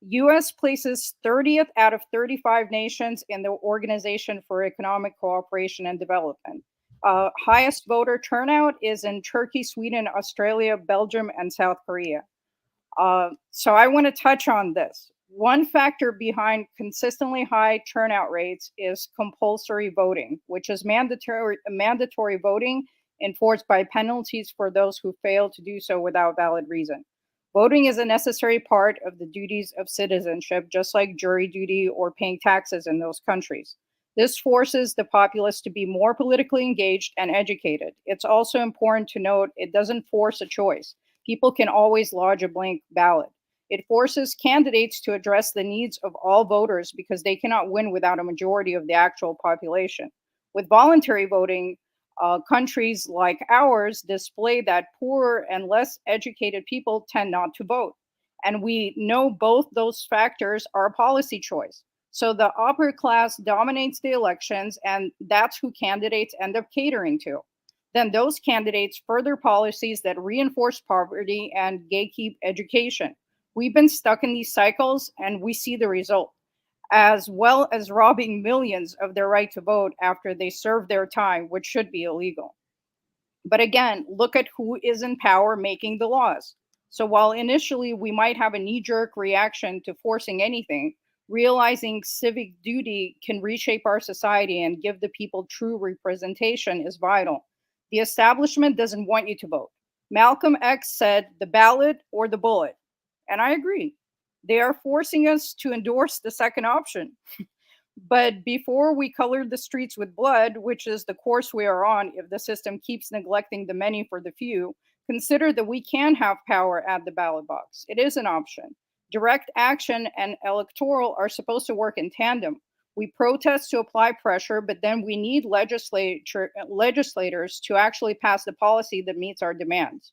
US places 30th out of 35 nations in the Organization for Economic Cooperation and Development. Highest voter turnout is in Turkey, Sweden, Australia, Belgium, and South Korea. So I want to touch on this. One factor behind consistently high turnout rates is compulsory voting, which is mandatory voting enforced by penalties for those who fail to do so without valid reason. Voting is a necessary part of the duties of citizenship, just like jury duty or paying taxes in those countries. This forces the populace to be more politically engaged and educated. It's also important to note it doesn't force a choice. People can always lodge a blank ballot. It forces candidates to address the needs of all voters because they cannot win without a majority of the actual population. With voluntary voting, countries like ours display that poorer and less educated people tend not to vote. And we know both those factors are a policy choice. So the upper class dominates the elections, and that's who candidates end up catering to. Then those candidates further policies that reinforce poverty and gatekeep education. We've been stuck in these cycles, and we see the result, as well as robbing millions of their right to vote after they serve their time, which should be illegal. But again, look at who is in power making the laws. So while initially we might have a knee-jerk reaction to forcing anything, realizing civic duty can reshape our society and give the people true representation is vital. The establishment doesn't want you to vote. Malcolm X said, the ballot or the bullet. And I agree. They are forcing us to endorse the second option. But before we color the streets with blood, which is the course we are on if the system keeps neglecting the many for the few, consider that we can have power at the ballot box. It is an option. Direct action and electoral are supposed to work in tandem. We protest to apply pressure, but then we need legislators to actually pass the policy that meets our demands.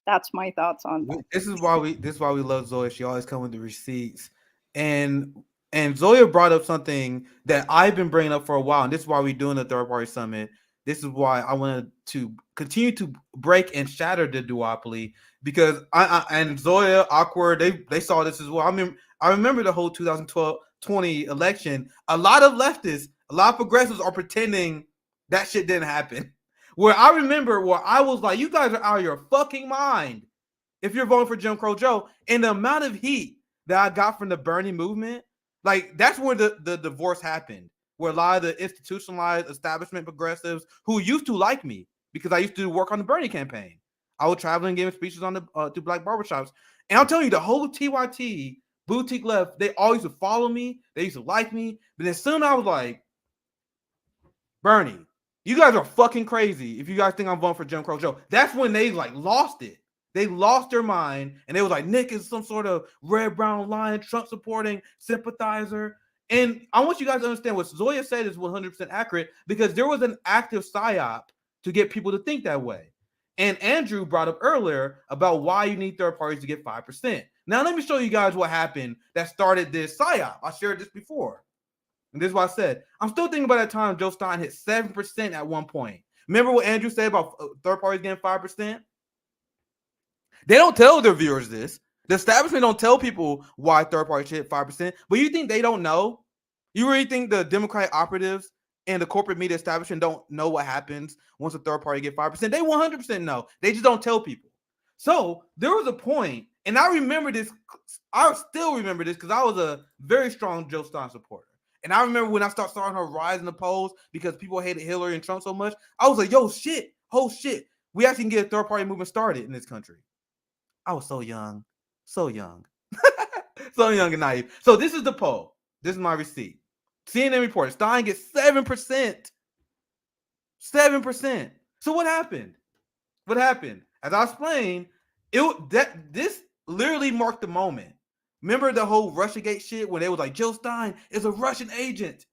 That's my thoughts on that. This is why we love Zoya. She always comes with the receipts, and Zoya brought up something that I've been bringing up for a while, and this is why we're doing the third party summit. This is why I wanted to continue to break and shatter the duopoly, because I and Zoya, Awkward, they saw this as well. I remember the whole 2020 election. A lot of leftists, a lot of progressives are pretending that shit didn't happen. Where I remember where I was like, you guys are out of your fucking mind if you're voting for Jim Crow Joe. And the amount of heat that I got from the Bernie movement, like that's where the divorce happened, where a lot of the institutionalized establishment progressives who used to like me because I used to work on the Bernie campaign. I was traveling and giving speeches on the to black barbershops. And I'll tell you, the whole TYT boutique left, they all used to follow me. They used to like me. But then soon I was like, Bernie, you guys are fucking crazy if you guys think I'm voting for Jim Crow Joe. That's when they like lost it. They lost their mind, and they was like, Nick is some sort of red, brown lion, Trump supporting sympathizer. And I want you guys to understand what Zoya said is 100% accurate, because there was an active psyop to get people to think that way. And Andrew brought up earlier about why you need third parties to get 5%. Now let me show you guys what happened that started this psyop. I shared this before. And this is what I said. I'm still thinking about that time Joe Stein hit 7% at one point. Remember what Andrew said about third parties getting 5%? They don't tell their viewers this. The establishment don't tell people why third parties hit 5%. But you think they don't know? You really think the Democratic operatives and the corporate media establishment don't know what happens once a third party get 5%? They 100% know. They just don't tell people. So there was a point, and I remember this. I still remember this because I was a very strong Joe Stein supporter. And I remember when I started her rise in the polls because people hated Hillary and Trump so much, I was like, yo, shit, whole shit. We actually can get a third party movement started in this country. I was so young, so young, so young and naive. So this is the poll. This is my receipt. CNN reported Stein gets 7%. 7%. So what happened? What happened? As I explained, this literally marked the moment. Remember the whole Russiagate shit when they was like, Jill Stein is a Russian agent.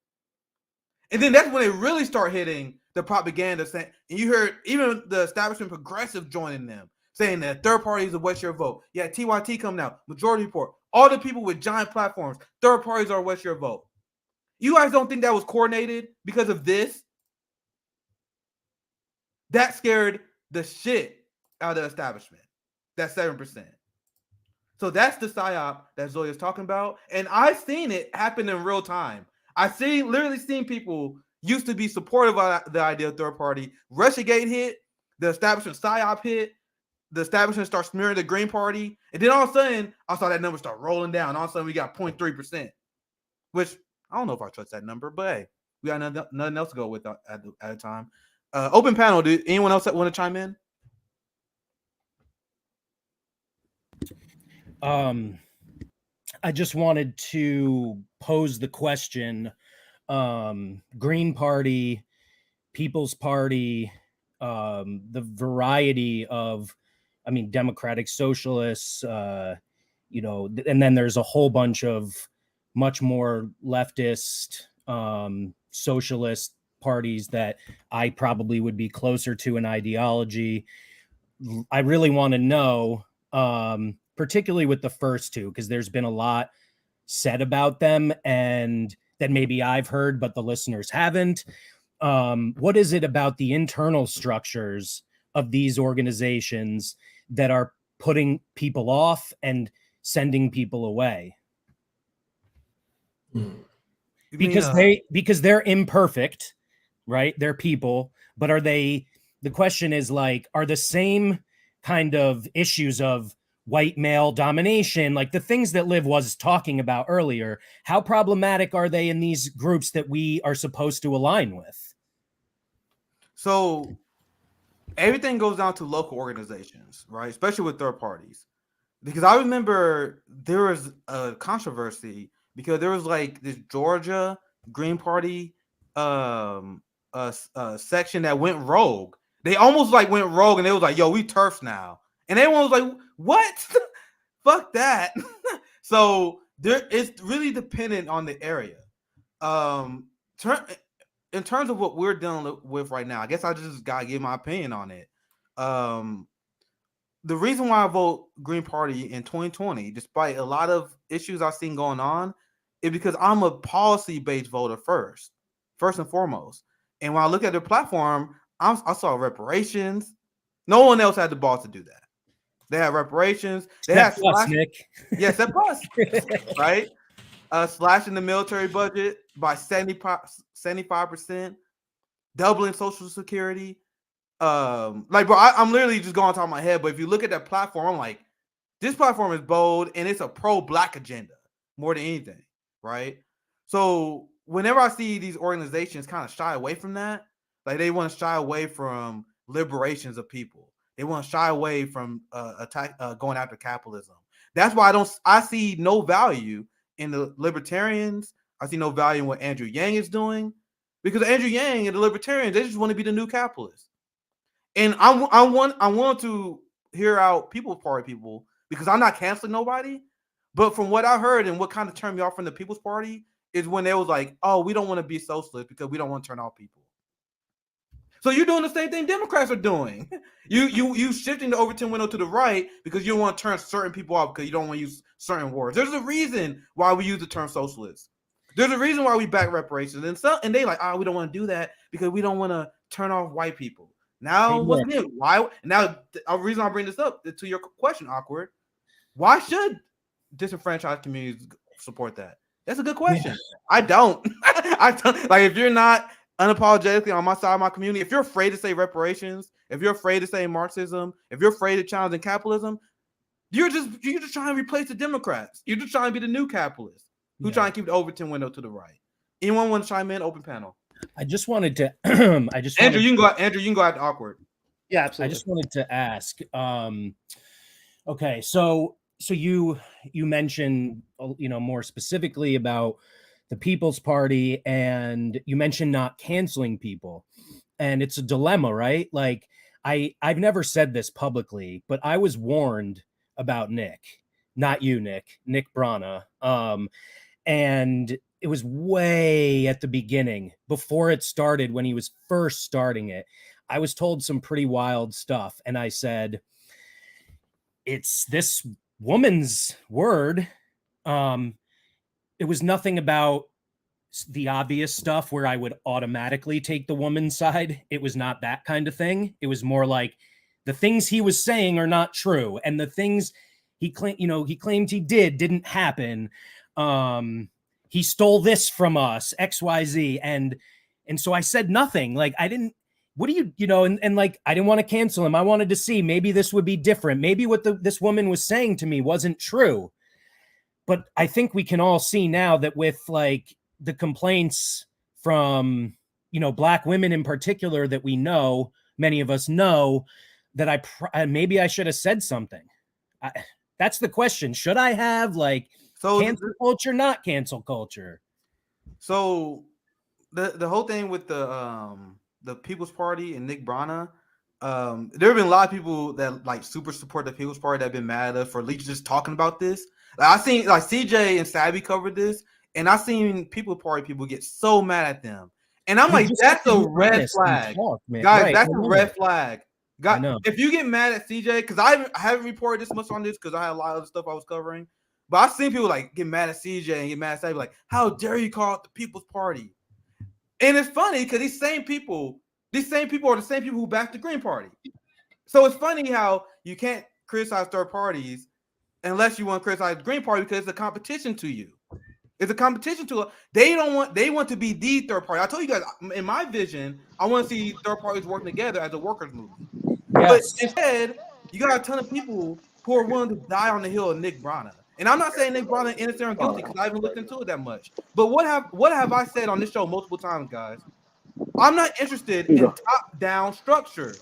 And then that's when they really start hitting the propaganda. And you heard even the establishment progressive joining them, saying that third parties are what's your vote. Yeah, TYT coming out, majority report. All the people with giant platforms, third parties are what's your vote. You guys don't think that was coordinated because of this? That scared the shit out of the establishment. That's 7%. So that's the psyop that Zoya's talking about. And I've seen it happen in real time. Literally seen people used to be supportive of the idea of third party. Russiagate hit, the establishment psyop hit, the establishment starts smearing the Green Party. And then all of a sudden, I saw that number start rolling down. All of a sudden, we got 0.3%, which I don't know if I trust that number, but hey, we got nothing else to go with at a time. Open panel. Do anyone else want to chime in? I just wanted to pose the question, Green Party, People's Party, the variety of, Democratic Socialists, and then there's a whole bunch of much more leftist, socialist parties that I probably would be closer to in ideology. I really want to know, particularly with the first two, because there's been a lot said about them and that maybe I've heard, but the listeners haven't. What is it about the internal structures of these organizations that are putting people off and sending people away? Because they're imperfect, right? They're people, but are they, the question is like, are the same kind of issues of white male domination, like the things that Liv was talking about earlier, how problematic are they in these groups that we are supposed to align with? So everything goes down to local organizations, right? Especially with third parties. because I remember there was a controversy because there was like this Georgia Green Party section that went rogue. They almost like went rogue and they was like, yo, we turfs now. And everyone was like, what? Fuck that. So there it's really dependent on the area. In terms of what we're dealing with right now, I guess I just gotta give my opinion on it. The reason why I vote Green Party in 2020, despite a lot of issues I've seen going on, is because I'm a policy-based voter first and foremost. And when I look at their platform, I saw reparations. No one else had the balls to do that. They had reparations. They had Nick. Yes, that plus, right? Slashing the military budget by 75%, doubling Social Security. Like, bro, I'm literally just going on top of my head. But if you look at that platform, I'm like, this platform is bold and it's a pro-black agenda more than anything, right? So whenever I see these organizations kind of shy away from that, like they want to shy away from liberations of people, they want to shy away from going after capitalism. That's why I see no value in the libertarians. I see no value in what Andrew Yang is doing, because Andrew Yang and the libertarians, they just want to be the new capitalists. And I want to hear out People's Party people, because I'm not canceling nobody. But from what I heard and what kind of turned me off from the People's Party is when they was like, oh, we don't want to be socialist because we don't want to turn off people. So you're doing the same thing Democrats are doing. You shifting the Overton window to the right because you don't want to turn certain people off because you don't want to use certain words. There's a reason why we use the term socialist. There's a reason why we back reparations. And they like, we don't want to do that because we don't want to turn off white people. Now, once again, why? Now, the reason I bring this up to your question, Awkward, why should disenfranchised communities support that? That's a good question. I don't. I don't. Like, if you're not unapologetically on my side of my community, if you're afraid to say reparations, if you're afraid to say Marxism, if you're afraid of challenging capitalism, you're just trying to replace the Democrats. You're just trying to be the new capitalists who trying to keep the Overton window to the right. Anyone want to chime in? Open panel. I just wanted to. Andrew, you can go. Andrew, you can go out to Awkward. Yeah, absolutely. I just wanted to ask. Okay, so you mentioned, more specifically about the People's Party, and you mentioned not canceling people, and it's a dilemma, right? Like I've never said this publicly, but I was warned about Nick, not you, Nick Brana, and it was way at the beginning, before it started, when he was first starting it. I was told some pretty wild stuff, and I said, it's this woman's word. It was nothing about the obvious stuff where I would automatically take the woman's side. It was not that kind of thing. It was more like the things he was saying are not true, and the things he claimed he didn't happen. He stole this from us, XYZ. And so I said nothing. Like, I didn't, what do you and like, I didn't want to cancel him. I wanted to see, maybe this would be different. Maybe what this woman was saying to me wasn't true. But I think we can all see now that with like the complaints from, Black women in particular, that we know, many of us know, that maybe I should have said something. That's the question. Should I have, like, cancel culture, not cancel culture? So the whole thing with the People's Party and Nick Brana, there have been a lot of people that like super support the People's Party that have been mad at us for at least just talking about this. Like, I seen like CJ and Savvy covered this, and I seen People's Party people get so mad at them, and I'm like, that's a red flag, guys. Right. That's a red flag. God, if you get mad at CJ, because I haven't reported this much on this because I had a lot of other stuff I was covering. But I've seen people like get mad at CJ and get mad at Savvy, like, how dare you call it the People's Party? And it's funny because these same people are the same people who back the Green Party. So it's funny how you can't criticize third parties unless you want to criticize the Green Party, because it's a competition to you. It's a competition to they want to be the third party. I told you guys, in my vision, I want to see third parties working together as a workers movement. Yes. But instead, you got a ton of people who are willing to die on the hill of Nick Brana. And I'm not saying Nick Brana innocent or guilty because I haven't looked into it that much. But what have I said on this show multiple times, guys? I'm not interested in top-down structures.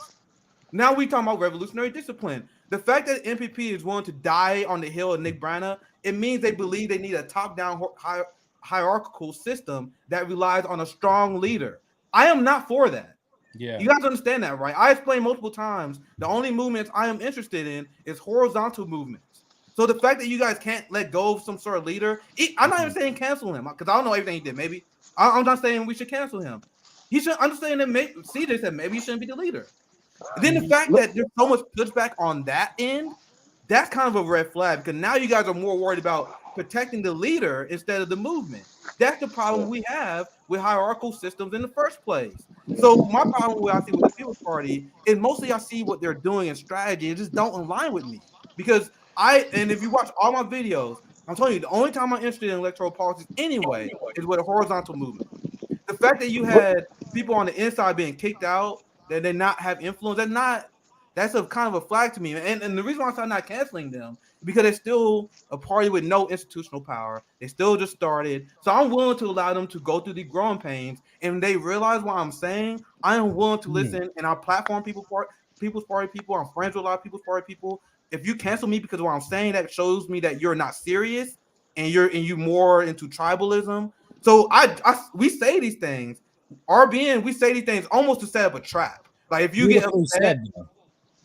Now we talking about revolutionary discipline. The fact that NPP is willing to die on the hill of Nick Brana, it means they believe they need a top-down hierarchical system that relies on a strong leader. I am not for that. Yeah. You guys understand that, right? I explained multiple times the only movements I am interested in is horizontal movements. So the fact that you guys can't let go of some sort of leader, I'm not even saying cancel him because I don't know everything he did. Maybe I'm not saying we should cancel him. He should understand that CJ said maybe he shouldn't be the leader. And then the fact that there's so much pushback on that end, that's kind of a red flag because now you guys are more worried about protecting the leader instead of the movement. That's the problem we have with hierarchical systems in the first place. So my problem with I see with the People's Party is mostly I see what they're doing in strategy and just don't align with me. Because and if you watch all my videos, I'm telling you, the only time I'm interested in electoral politics anyway is with a horizontal movement. The fact that you had people on the inside being kicked out, that they not have influence, that's a kind of a flag to me. And the reason why I'm not canceling them because they're still a party with no institutional power. They still just started. So I'm willing to allow them to go through the growing pains. And when they realize what I'm saying, I am willing to listen. And our platform People's Party people, I'm friends with a lot of People's Party people. If you cancel me because of what I'm saying, that shows me that you're not serious and you're more into tribalism. So we say these things. RBN, we say these things almost to set up a trap. Like if you get upset,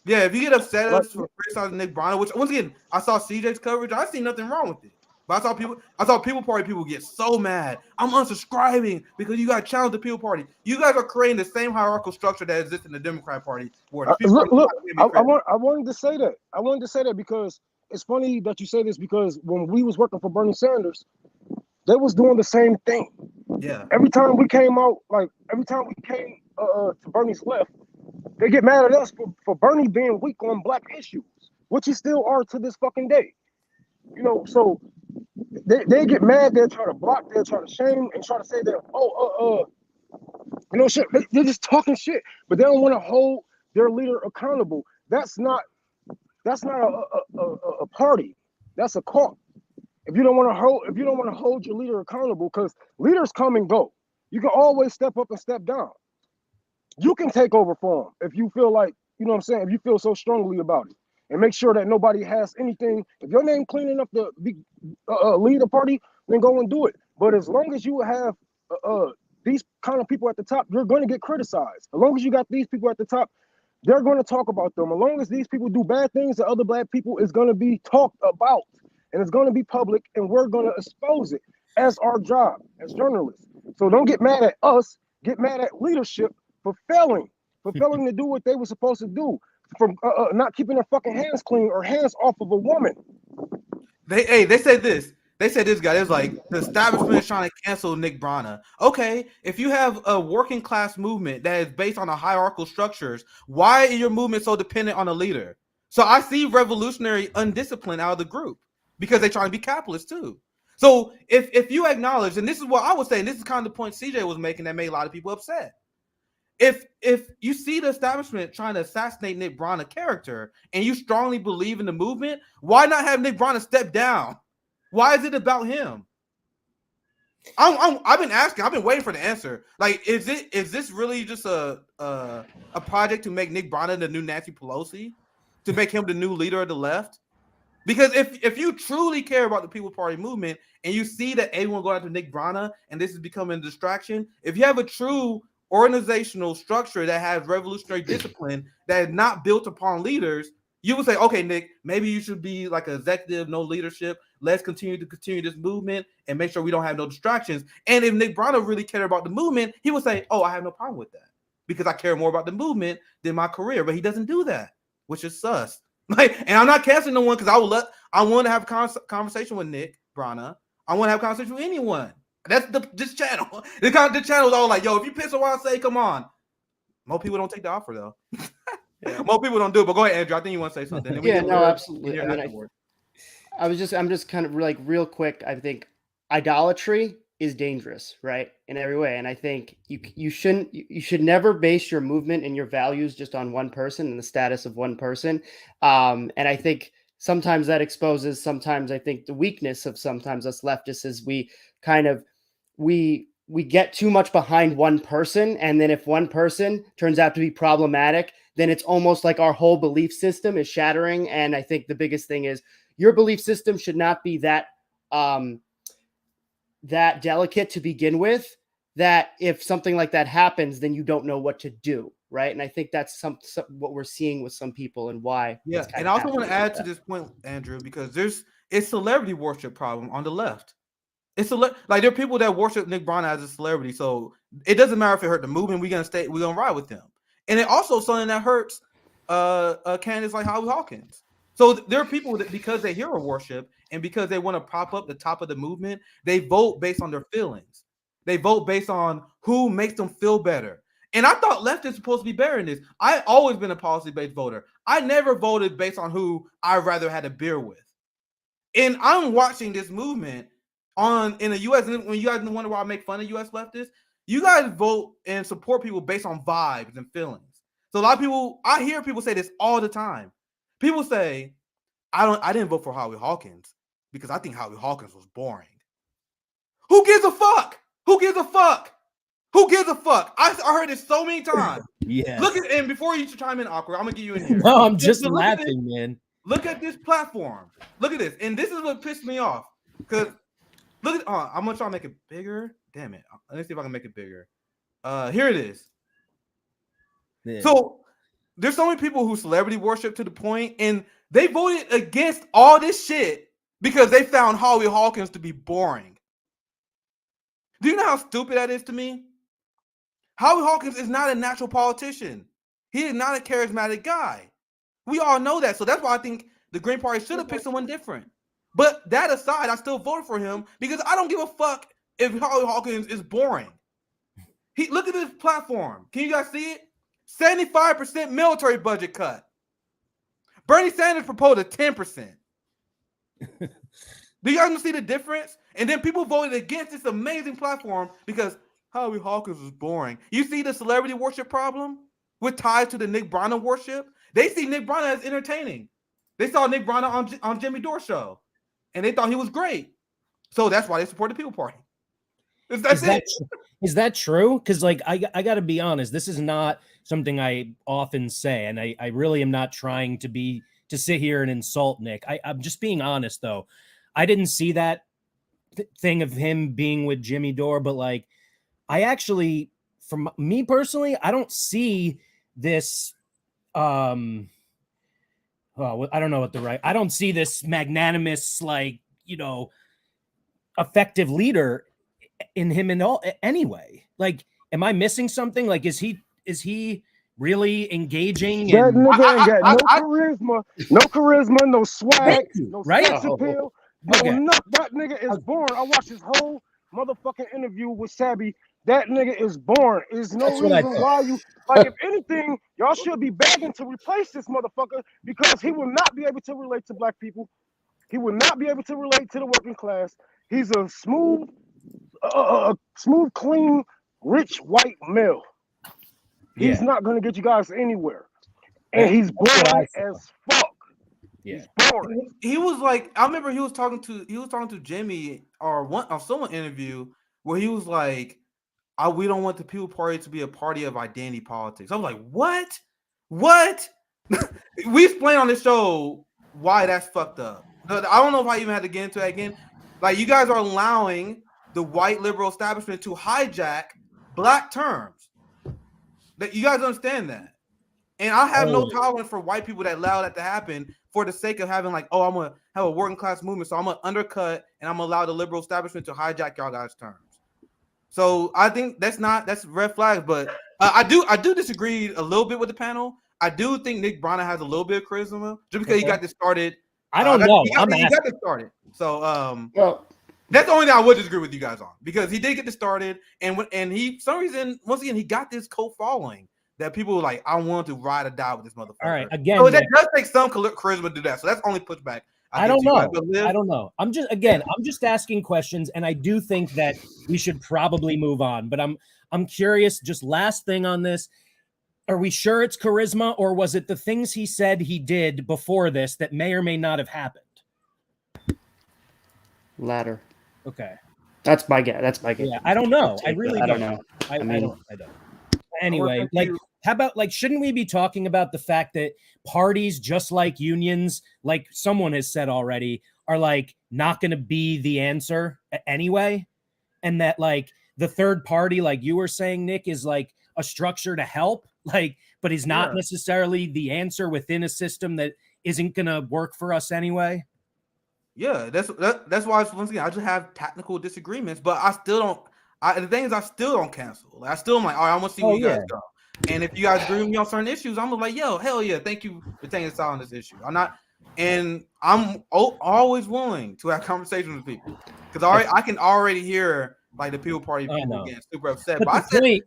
if you get upset at us for criticizing Nick Brana, which once again I saw CJ's coverage, I see nothing wrong with it. But I saw People Party people get so mad. I'm unsubscribing because you got to challenge the People Party. You guys are creating the same hierarchical structure that exists in the Democrat Party. Where the I wanted to say that. I wanted to say that because it's funny that you say this because when we was working for Bernie Sanders, they was doing the same thing. Yeah. Every time we came out, to Bernie's left, they get mad at us for Bernie being weak on black issues, which he still are to this fucking day. You know, so they get mad, they'll try to block, they'll try to shame and try to say that, shit. They're just talking shit, but they don't want to hold their leader accountable. That's not a party. That's a cult. If you don't want to hold your leader accountable, because leaders come and go. You can always step up and step down. You can take over for them if you feel like, you know what I'm saying, if you feel so strongly about it. And make sure that nobody has anything. If your name clean enough to lead a party, then go and do it. But as long as you have these kind of people at the top, you're going to get criticized. As long as you got these people at the top, they're going to talk about them. As long as these people do bad things to other black people, it's going to be talked about. And it's going to be public, and we're going to expose it as our job, as journalists. So don't get mad at us. Get mad at leadership for failing to do what they were supposed to do, from not keeping their fucking hands clean or hands off of a woman. They said this. They said this guy. It was like the establishment is trying to cancel Nick Brana. Okay, if you have a working class movement that is based on a hierarchical structures, why is your movement so dependent on a leader? So I see revolutionary undiscipline out of the group because they try to be capitalist too. So if you acknowledge, and this is what I was saying, this is kind of the point CJ was making that made a lot of people upset. If you see the establishment trying to assassinate Nick Brana character and you strongly believe in the movement, why not have Nick Brana step down? Why is it about him? I've been asking. I've been waiting for the answer. Like, is this really just a project to make Nick Brana the new Nancy Pelosi, to make him the new leader of the left? Because if you truly care about the People's Party movement and you see that everyone going after Nick Brana and this is becoming a distraction, if you have a true organizational structure that has revolutionary discipline that is not built upon leaders, you would say, okay, Nick, maybe you should be like an executive, no leadership. Let's continue this movement and make sure we don't have no distractions. And if Nick Brana really cared about the movement, he would say, oh, I have no problem with that because I care more about the movement than my career. But he doesn't do that, which is sus. Like, and I'm not canceling no one because I want to have a conversation with Nick Brana. I want to have a conversation with anyone. That's this channel. The channel is all like, yo, if you piss on what I say, come on. Most people don't take the offer though. Yeah. Most people don't do it. But go ahead, Andrew. I think you want to say something. Yeah, no, absolutely. I'm just kind of like real quick. I think idolatry is dangerous, right, in every way. And I think you should never base your movement and your values just on one person and the status of one person. And I think sometimes that exposes, sometimes I think the weakness of sometimes us leftists is we we get too much behind one person, and then if one person turns out to be problematic, then it's almost like our whole belief system is shattering. And I think the biggest thing is your belief system should not be that that delicate to begin with, that if something like that happens, then you don't know what to do, right? And I think that's some what we're seeing with some people and why. Yeah, and I also want to add to this point, Andrew, because it's celebrity worship problem on the left. It's like there are people that worship Nick Brown as a celebrity, so it doesn't matter if it hurt the movement. We're gonna ride with them, and it also something that hurts candidates like Howie Hawkins. So there are people that because they hero worship and because they want to prop up the top of the movement, they vote based on their feelings. They vote based on who makes them feel better. And I thought left is supposed to be better in this. I've always been a policy-based voter. I never voted based on who I'd rather had a beer with. And I'm watching this movement in the U.S. And when you guys wonder why I make fun of U.S. leftists, you guys vote and support people based on vibes and feelings. So a lot of people, I hear people say this all the time. People say, I didn't vote for Howie Hawkins because I think Howie Hawkins was boring. Who gives a fuck? Who gives a fuck? Who gives a fuck? I heard this so many times. Yeah. Look at, and before you chime in, Awkward, I'm gonna get you in here. No, I'm just laughing, man. Look at this platform. Look at this, and this is what pissed me off. Cause look at, I'm gonna try to make it bigger. Damn it. Let me see if I can make it bigger. Here it is. Yeah. So there's so many people who celebrity worship to the point, and they voted against all this shit because they found Howie Hawkins to be boring. Do you know how stupid that is to me? Howie Hawkins is not a natural politician. He is not a charismatic guy. We all know that. So that's why I think the Green Party should have picked someone different. But that aside, I still voted for him because I don't give a fuck if Howie Hawkins is boring. Look at this platform. Can you guys see it? 75% military budget cut. Bernie Sanders proposed a 10%. Do you guys see the difference? And then people voted against this amazing platform because Howie Hawkins was boring. You see the celebrity worship problem with ties to the Nick Brown worship? They see Nick Brown as entertaining. They saw Nick Brown on Jimmy Dore show, and they thought he was great. So that's why they support the People Party. Is that true? Because like I got to be honest, this is not something I often say, and I really am not trying to sit here and insult Nick. I'm just being honest though. I didn't see that thing of him being with Jimmy Dore, but like I actually, from me personally, I don't see this. Well, I don't know what I don't see this magnanimous, like, effective leader in him in all anyway. Like, am I missing something? Like, is he really engaging? That nigga ain't got no charisma, no swag, no sex appeal. Okay. That nigga is born. I watched his whole motherfucking interview with Sabby. That nigga is born. There's no reason why you like. If anything, y'all should be begging to replace this motherfucker because he will not be able to relate to black people. He will not be able to relate to the working class. He's a smooth, clean, rich white male. He's not gonna get you guys anywhere, and he's boring as fuck. Yeah, he was like, I remember he was talking to Jimmy or someone interview where he was like, we don't want the People Party to be a party of identity politics. I was like, what? We explained on this show why that's fucked up. I don't know if I even had to get into that again. Like, you guys are allowing the white liberal establishment to hijack black terms. That you guys understand that. And I have no tolerance for white people that allow that to happen for the sake of having like, I'm going to have a working class movement. So I'm going to undercut and I'm going to allow the liberal establishment to hijack y'all guys' terms. So I think that's red flags. But I do disagree a little bit with the panel. I do think Nick Brown has a little bit of charisma just because he got this started. I don't know. He got this started. So that's the only thing I would disagree with you guys on because he did get this started. And he, for some reason, once again, he got this cult following. That people were like, I want to ride or die with this motherfucker. All right, again. So that does take some charisma to do that. So that's only pushback. I don't know. I'm just asking questions, and I do think that we should probably move on. But I'm curious. Just last thing on this: are we sure it's charisma, or was it the things he said he did before this that may or may not have happened? Latter. Okay. That's my guess. That's my guess. Yeah, I don't know. I Take, really I don't don't know. I mean, I don't. Anyway, like, how about, like, shouldn't we be talking about the fact that parties, just like unions, like someone has said already, are like not going to be the answer anyway? And that, like, the third party, like you were saying, Nick, is like a structure to help, like, but is not necessarily the answer within a system that isn't going to work for us anyway. Yeah, that's why once again I just have technical disagreements, but I still don't. The thing is, I still don't cancel. Like, I still am like, all right, I want to see where you guys go. And if you guys agree with me on certain issues, I'm like, yo, hell yeah, thank you for taking us out on this issue. I'm always willing to have conversations with people because I can already hear like the people party people getting super upset. But the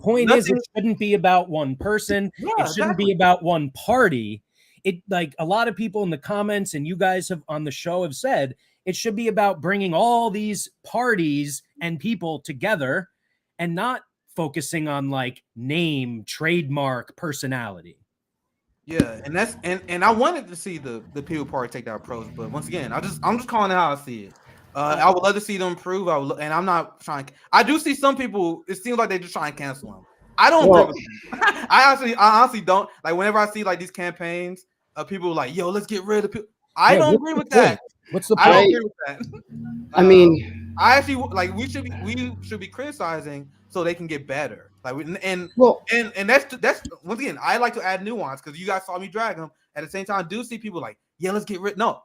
point is, it shouldn't be about one person. It shouldn't be about one party. It, like a lot of people in the comments and you guys have on the show have said, it should be about bringing all these parties and people together and not focusing on like name, trademark, personality. Yeah, and that's and I wanted to see the people party take that approach, but once again, I'm just calling it how I see it. I would love to see them improve. And I'm not trying. I do see some people. It seems like they just try and cancel them. I don't agree with them. I honestly don't. Like whenever I see like these campaigns, people like, "Yo, let's get rid of people." I don't agree with that. What's the point? I don't agree with that. I mean, I actually like we should be criticizing so they can get better. Like and that's once again, I like to add nuance because you guys saw me drag them. At the same time, I do see people like, yeah, let's get rid. No,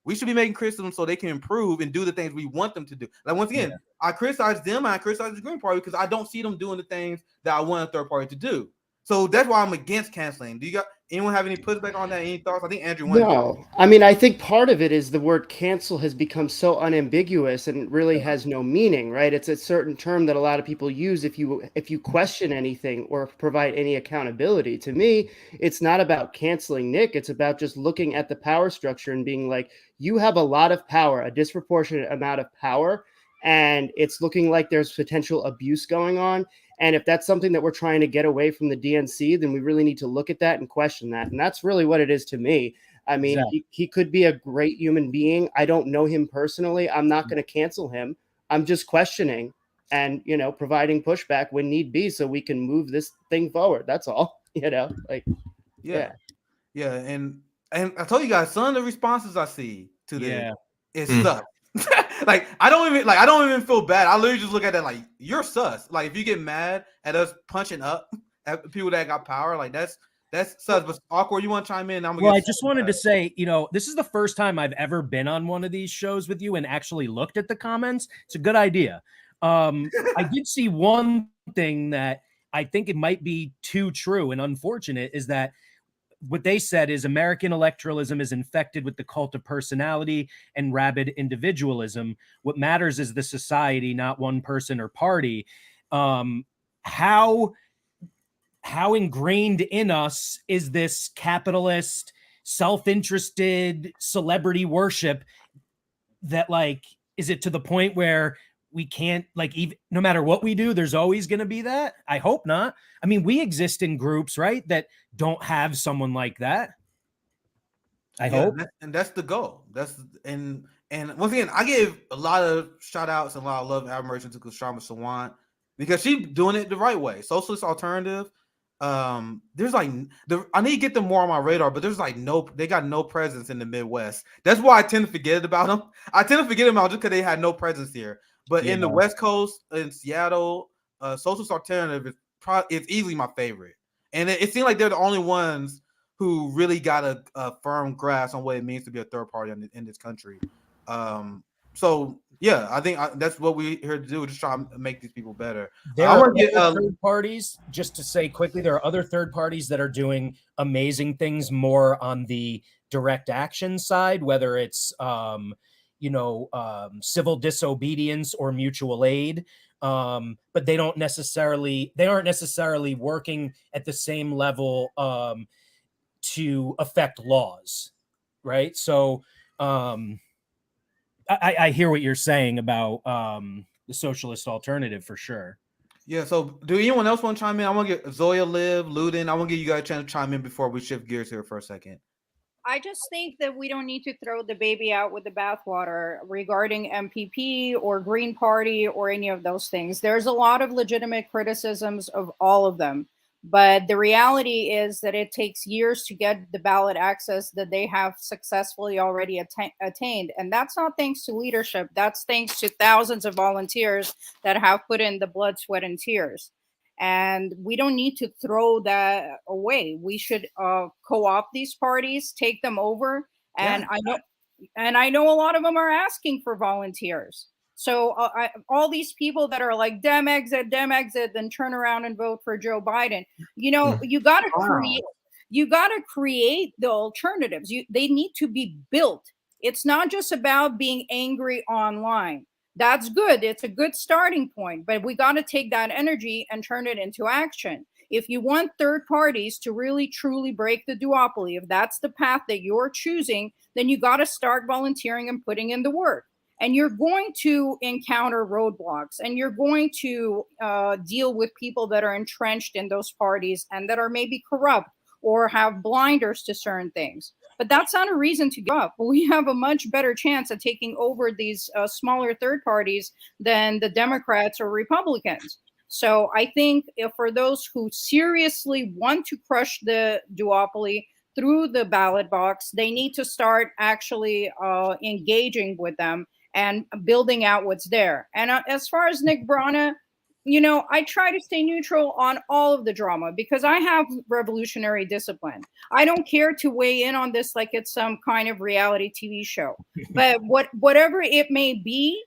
we should be making criticism so they can improve and do the things we want them to do. Like once again, I criticize them and I criticize the Green Party because I don't see them doing the things that I want a third party to do. So that's why I'm against canceling. Do you got anyone have any pushback on that? Any thoughts? I think Andrew went. No, I mean, I think part of it is the word cancel has become so unambiguous and it really has no meaning, right? It's a certain term that a lot of people use if you question anything or provide any accountability. To me, it's not about canceling Nick. It's about just looking at the power structure and being like, you have a lot of power, a disproportionate amount of power, and it's looking like there's potential abuse going on. And if that's something that we're trying to get away from the DNC, then we really need to look at that and question that. And that's really what it is to me. I mean, he could be a great human being. I don't know him personally. I'm not going to cancel him. I'm just questioning and, providing pushback when need be so we can move this thing forward. That's all, like, yeah. And I told you guys, some of the responses I see to this is stuff. Like I don't even feel bad. I literally just look at that like you're sus. Like if you get mad at us punching up at people that got power, like that's sus. But awkward, you want to chime in? I just wanted to say, this is the first time I've ever been on one of these shows with you and actually looked at the comments. It's a good idea. I did see one thing that I think it might be too true and unfortunate is that what they said is American electoralism is infected with the cult of personality and rabid individualism. What matters is the society, not one person or party. How ingrained in us is this capitalist, self-interested celebrity worship that, like, is it to the point where we can't, like, even no matter what we do, there's always going to be that? I hope not. I mean, we exist in groups, right, that don't have someone like that. I hope. And that's the goal. And once again, I give a lot of shout outs and a lot of love and admiration to Kshama Sawant because she's doing it the right way. Socialist alternative. There's like I need to get them more on my radar, but there's like they got no presence in the Midwest. That's why I tend to forget about them. I tend to forget about just because they had no presence here. But in the West Coast, in Seattle, Socialist Alternative it's easily my favorite. And it seems like they're the only ones who really got a firm grasp on what it means to be a third party in this country. So yeah, I think that's what we're here to do, just try to make these people better. There are other third parties, just to say quickly, there are other third parties that are doing amazing things more on the direct action side, whether it's civil disobedience or mutual aid. But they aren't necessarily working at the same level to affect laws, right? So I hear what you're saying about the socialist alternative for sure. Yeah, so do anyone else want to chime in? I want to get Zoya, Liv, Ludin. I want to give you guys a chance to chime in before we shift gears here for a second. I just think that we don't need to throw the baby out with the bathwater regarding MPP or Green Party or any of those things. There's a lot of legitimate criticisms of all of them. But the reality is that it takes years to get the ballot access that they have successfully already attained. And that's not thanks to leadership, that's thanks to thousands of volunteers that have put in the blood, sweat, and tears. And we don't need to throw that away. We should co-opt these parties, take them over. And Yeah. I know a lot of them are asking for volunteers. So all these people that are like dem exit, then turn around and vote for Joe Biden. You know, you got to Wow. create the alternatives. They need to be built. It's not just about being angry online. That's good. It's a good starting point, but we got to take that energy and turn it into action. If you want third parties to really truly break the duopoly, if that's the path that you're choosing, then you got to start volunteering and putting in the work. And you're going to encounter roadblocks, and you're going to deal with people that are entrenched in those parties and that are maybe corrupt or have blinders to certain things. But that's not a reason to give up. We have a much better chance of taking over these smaller third parties than the Democrats or Republicans. So I think for those who seriously want to crush the duopoly through the ballot box, they need to start actually engaging with them and building out what's there. And as far as Nick Brana, you know, I try to stay neutral on all of the drama because I have revolutionary discipline. I don't care to weigh in on this like it's some kind of reality TV show. But whatever it may be,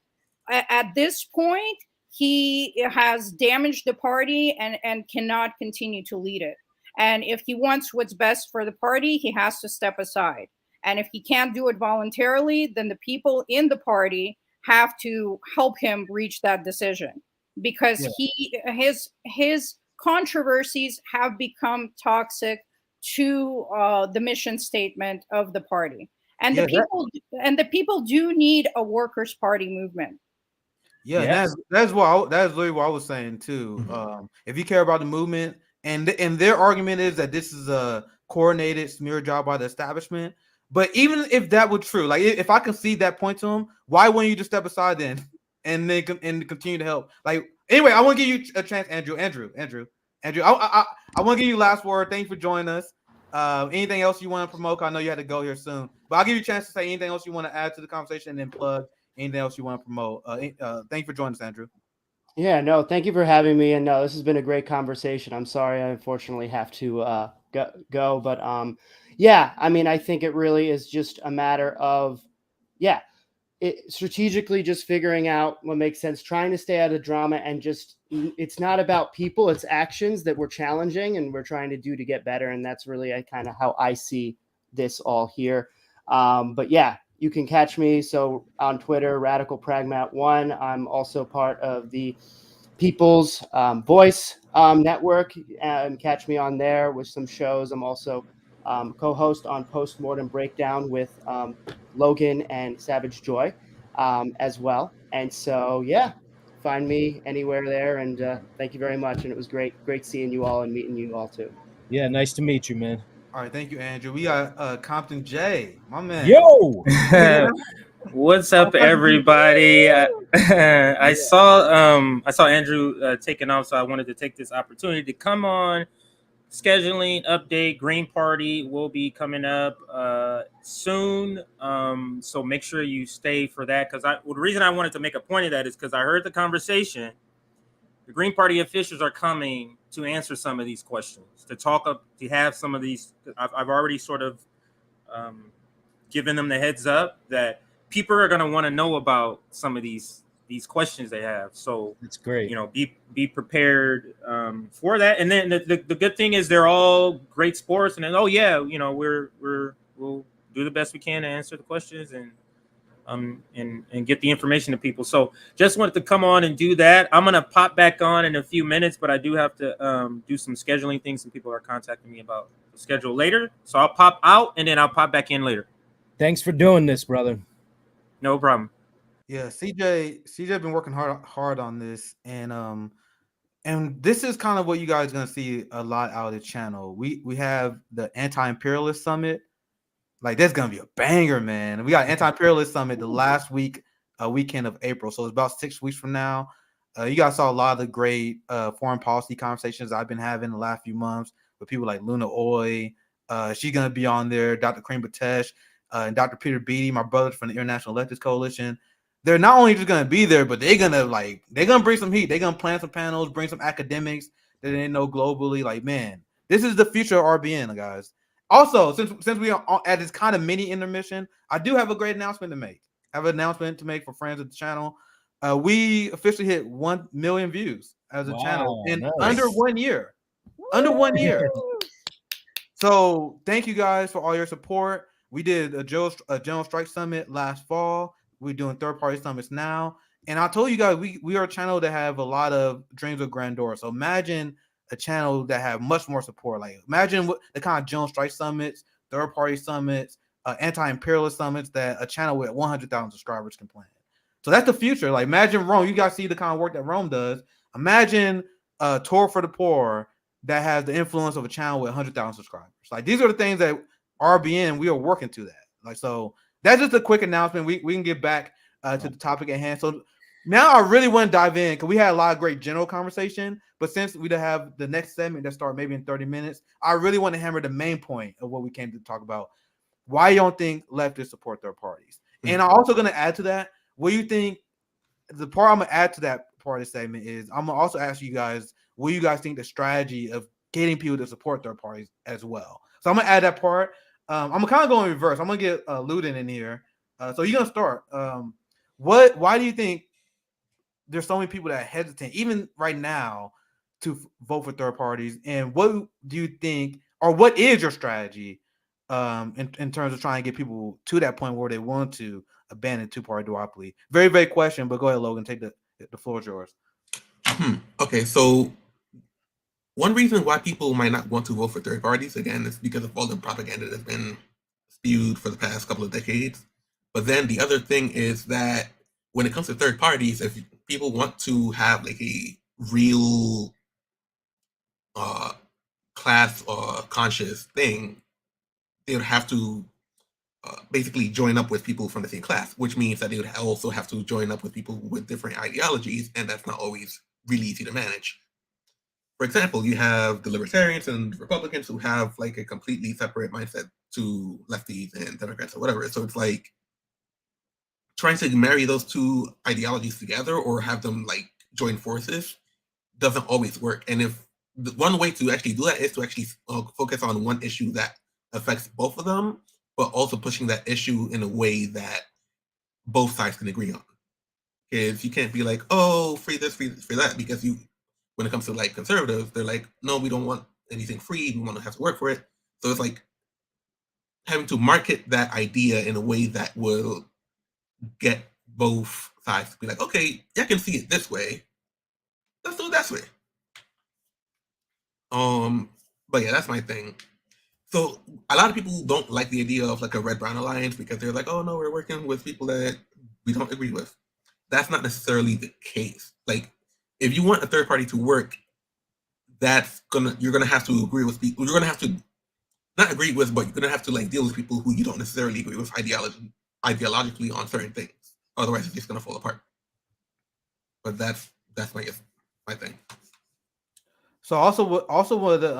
at this point, he has damaged the party and cannot continue to lead it. And if he wants what's best for the party, he has to step aside. And if he can't do it voluntarily, then the people in the party have to help him reach that decision because his controversies have become toxic to the mission statement of the party. And Yeah, the people do need a workers' party movement. Yeah, and Yes. that's that's literally what I was saying too. If you care about the movement, and their argument is that this is a coordinated smear job by the establishment. But even if that were true, like if I can see that point to them, why wouldn't you just step aside then and then and continue to help? Like anyway, I want to give you a chance, Andrew. I want to give you last word. Thank you for joining us. Anything else you want to promote? I know you had to go here soon, but I'll give you a chance to say anything else you want to add to the conversation and then plug anything else you want to promote. Thank you for joining us, Andrew. Yeah, no, thank you for having me. And no, this has been a great conversation. I'm sorry I unfortunately have to go, but yeah, I mean, I think it really is just a matter of, yeah, strategically just figuring out what makes sense, trying to stay out of drama, and just it's not about people, it's actions that we're challenging and we're trying to do to get better. And that's really kind of how I see this all here. But yeah, you can catch me on Twitter, Radical Pragmat 1. I'm also part of the People's Voice Network, and catch me on there with some shows. I'm also co-host on Postmortem Breakdown with Logan and Savage Joy as well. And so, yeah, find me anywhere there. And thank you very much. And it was great seeing you all and meeting you all too. Yeah, nice to meet you, man. All right, thank you, Andrew. We got Compton J, my man. Yo, What's up, everybody? I saw Andrew taking off, so I wanted to take this opportunity to come on. Scheduling update: Green Party will be coming up soon, so make sure you stay for that. Because the reason I wanted to make a point of that is because I heard the conversation. The Green Party officials are coming to answer some of these questions, to have some of these. I've already sort of given them the heads up that people are going to want to know about some of these questions they have. So that's great. You know, be prepared for that. And then the good thing is they're all great sports. And then, oh yeah, you know, we'll do the best we can to answer the questions and get the information to people. So just wanted to come on and do that. I'm gonna pop back on in a few minutes, but I do have to do some scheduling things. Some people are contacting me about the schedule later. So I'll pop out and then I'll pop back in later. Thanks for doing this, brother. No problem. Yeah, CJ been working hard on this, and this is kind of what you guys are gonna see a lot out of the channel. We have the Anti-Imperialist Summit Like that's gonna be a banger, man. We got anti-imperialist summit the last weekend of April, so it's about 6 weeks from now. You guys saw a lot of the great foreign policy conversations I've been having the last few months with people like Luna Oy. She's gonna be on there. Dr. Kareem Batesh and Dr. Peter Beatty, my brothers from the International Electors Coalition. They're not only just gonna be there, but they're gonna bring some heat. They're gonna plan some panels, bring some academics that they know globally. Like, man, this is the future of RBN, guys. Also, since we are at this kind of mini intermission, I do have a great announcement to make. I have an announcement to make for friends of the channel. We officially hit 1 million views as a channel in under 1 year. Under 1 year. So thank you guys for all your support. We did a general strike summit last fall. We're doing third-party summits now. And I told you guys we are a channel that have a lot of dreams of grandeur. So imagine a channel that have much more support. Like imagine what the kind of general strike summits, third-party summits, anti-imperialist summits that a channel with 100,000 subscribers can plan. So that's the future. Like imagine Rome. You guys see the kind of work that Rome does. Imagine Tour for the Poor that has the influence of a channel with 100,000 subscribers. Like these are the things that RBN we are working to that. Like so that's just a quick announcement. We can get back to the topic at hand. So now I really want to dive in because we had a lot of great general conversation, but since we have the next segment that start maybe in 30 minutes, I really want to hammer the main point of what we came to talk about. Why you don't think leftists support third parties? And I'm also going to add to that, what you think, the part I'm going to add to that part of the segment is I'm going to also ask you guys, what you guys think the strategy of getting people to support third parties as well. So I'm going to add that part. I'm going to kind of go in reverse. I'm going to get Luden in here. So you're going to start. Why do you think there's so many people that hesitate, even right now, to vote for third parties? And what do you think, or what is your strategy in terms of trying to get people to that point where they want to abandon two-party duopoly? Very vague question, but go ahead, Logan. Take the floor is yours. Okay, so one reason why people might not want to vote for third parties, again, is because of all the propaganda that's been spewed for the past couple of decades. But then the other thing is that when it comes to third parties, if people want to have like a real class conscious thing, they would have to basically join up with people from the same class, which means that they would also have to join up with people with different ideologies, and that's not always really easy to manage. For example, you have the libertarians and Republicans who have like a completely separate mindset to lefties and Democrats or whatever. So it's like trying to marry those two ideologies together or have them like join forces doesn't always work. And if the one way to actually do that is to actually focus on one issue that affects both of them, but also pushing that issue in a way that both sides can agree on. Because you can't be like, oh, free this, free that, because when it comes to like conservatives, they're like, no, we don't want anything free. We want to have to work for it. So it's like having to market that idea in a way that will get both sides to be like, okay, I can see it this way. Let's do it that way. But yeah, that's my thing. So a lot of people don't like the idea of like a red-brown alliance because they're like, oh no, we're working with people that we don't agree with. That's not necessarily the case. Like, if you want a third party to work, you're gonna have to agree with people. You're gonna have to not agree with, but you're gonna have to like deal with people who you don't necessarily agree with ideologically on certain things. Otherwise, it's just gonna fall apart. But that's my thing. So also with the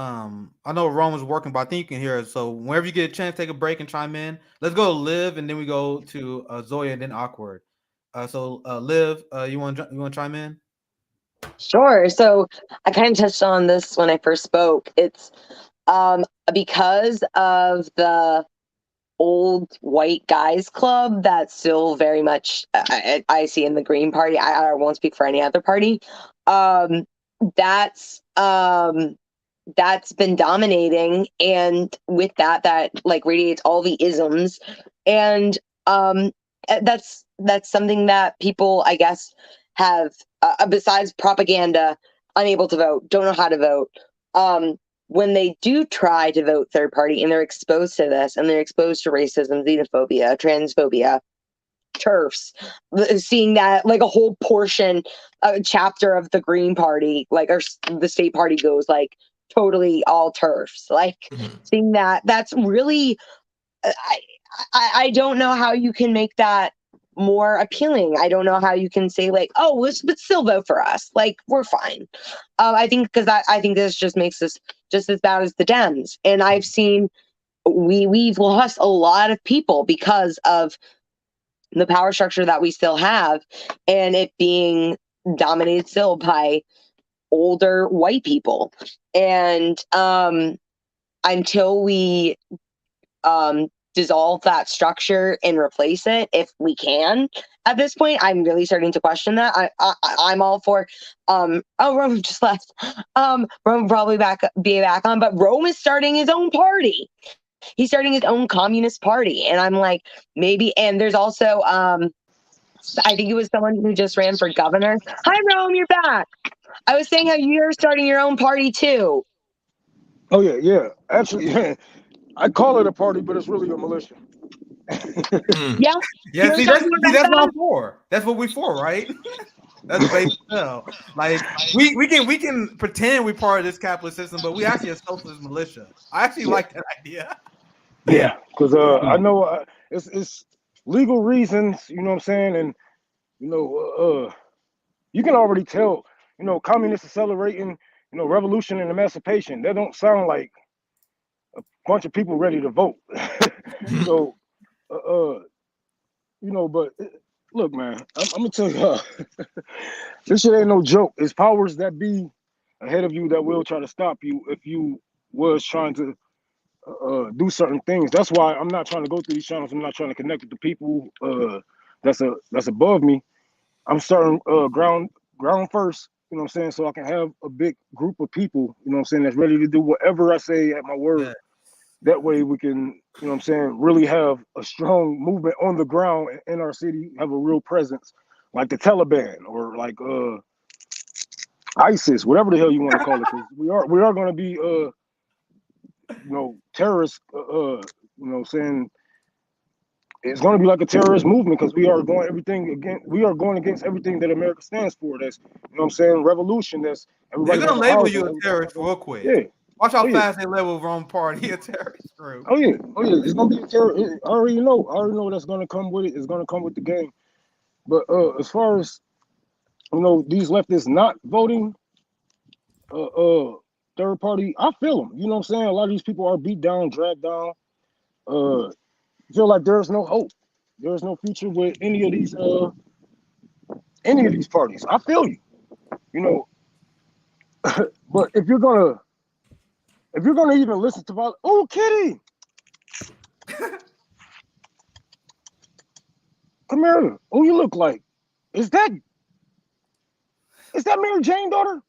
I know Rome was working, but I think you can hear it. So whenever you get a chance, take a break and chime in. Let's go to Liv, and then we go to Zoya, and then Awkward. So Liv, you want to chime in? Sure. So I kind of touched on this when I first spoke. It's because of the old white guys club that's still very much I see in the Green Party. I won't speak for any other party. That's been dominating, and with that like radiates all the isms, and that's something that people, I guess, have besides propaganda, unable to vote, don't know how to vote. When they do try to vote third party and they're exposed to this, and they're exposed to racism, xenophobia, transphobia, turfs, seeing that like a whole portion, a chapter of the Green Party, like, or the state party goes like totally all turfs, like seeing that's really I don't know how you can make that more appealing. I don't know how you can say like, oh, but still vote for us. Like, we're fine. I think because I think this just makes us just as bad as the Dems. And I've seen we've lost a lot of people because of the power structure that we still have, and it being dominated still by older white people. And until we dissolve that structure and replace it, if we can, at this point, I'm really starting to question that. I'm all for Rome just left. Rome will probably be back on, but Rome is starting his own party. He's starting his own communist party. And I'm like, maybe, and there's also I think it was someone who just ran for governor. Hi Rome, you're back. I was saying how you're starting your own party too. Oh yeah. Actually, I call it a party, but it's really a militia. Yeah. Yeah, You're see, talking about that's what that? I'm for. That's what we for, right? That's basic hell. Like we can pretend we're part of this capitalist system, but we actually a socialist militia. I actually like that idea. Yeah, because I know it's legal reasons, you know what I'm saying, and you know, you can already tell, you know, communists accelerating, you know, revolution and emancipation. That don't sound like a bunch of people ready to vote. So, you know, but look, man, I'm gonna tell you, this shit ain't no joke. It's powers that be ahead of you that will try to stop you if you was trying to do certain things. That's why I'm not trying to go through these channels. I'm not trying to connect with the people that's above me. I'm starting ground first, you know what I'm saying, so I can have a big group of people, you know what I'm saying, that's ready to do whatever I say at my word. Yeah. That way we can, you know what I'm saying, really have a strong movement on the ground in our city, have a real presence, like the Taliban or like ISIS, whatever the hell you want to call it. 'Cause we are going to be you know, terrorists, you know, saying it's going to be like a terrorist movement because we are going against everything that America stands for. That's, you know what I'm saying, revolution. That's They're everybody gonna has a label house. you a terrorist real quick. Yeah. Watch how Oh, yeah. fast they label Rome Party a terrorist group. Oh yeah. It's gonna be a terror. I already know that's gonna come with it. It's gonna come with the game. But as far as, you know, these leftists not voting, third party, I feel them. You know what I'm saying? A lot of these people are beat down, dragged down. Feel like there's no hope. There's no future with any of these parties. I feel you. You know, but if you're gonna even listen to Kitty, come here. Who you look like? Is that Mary Jane daughter?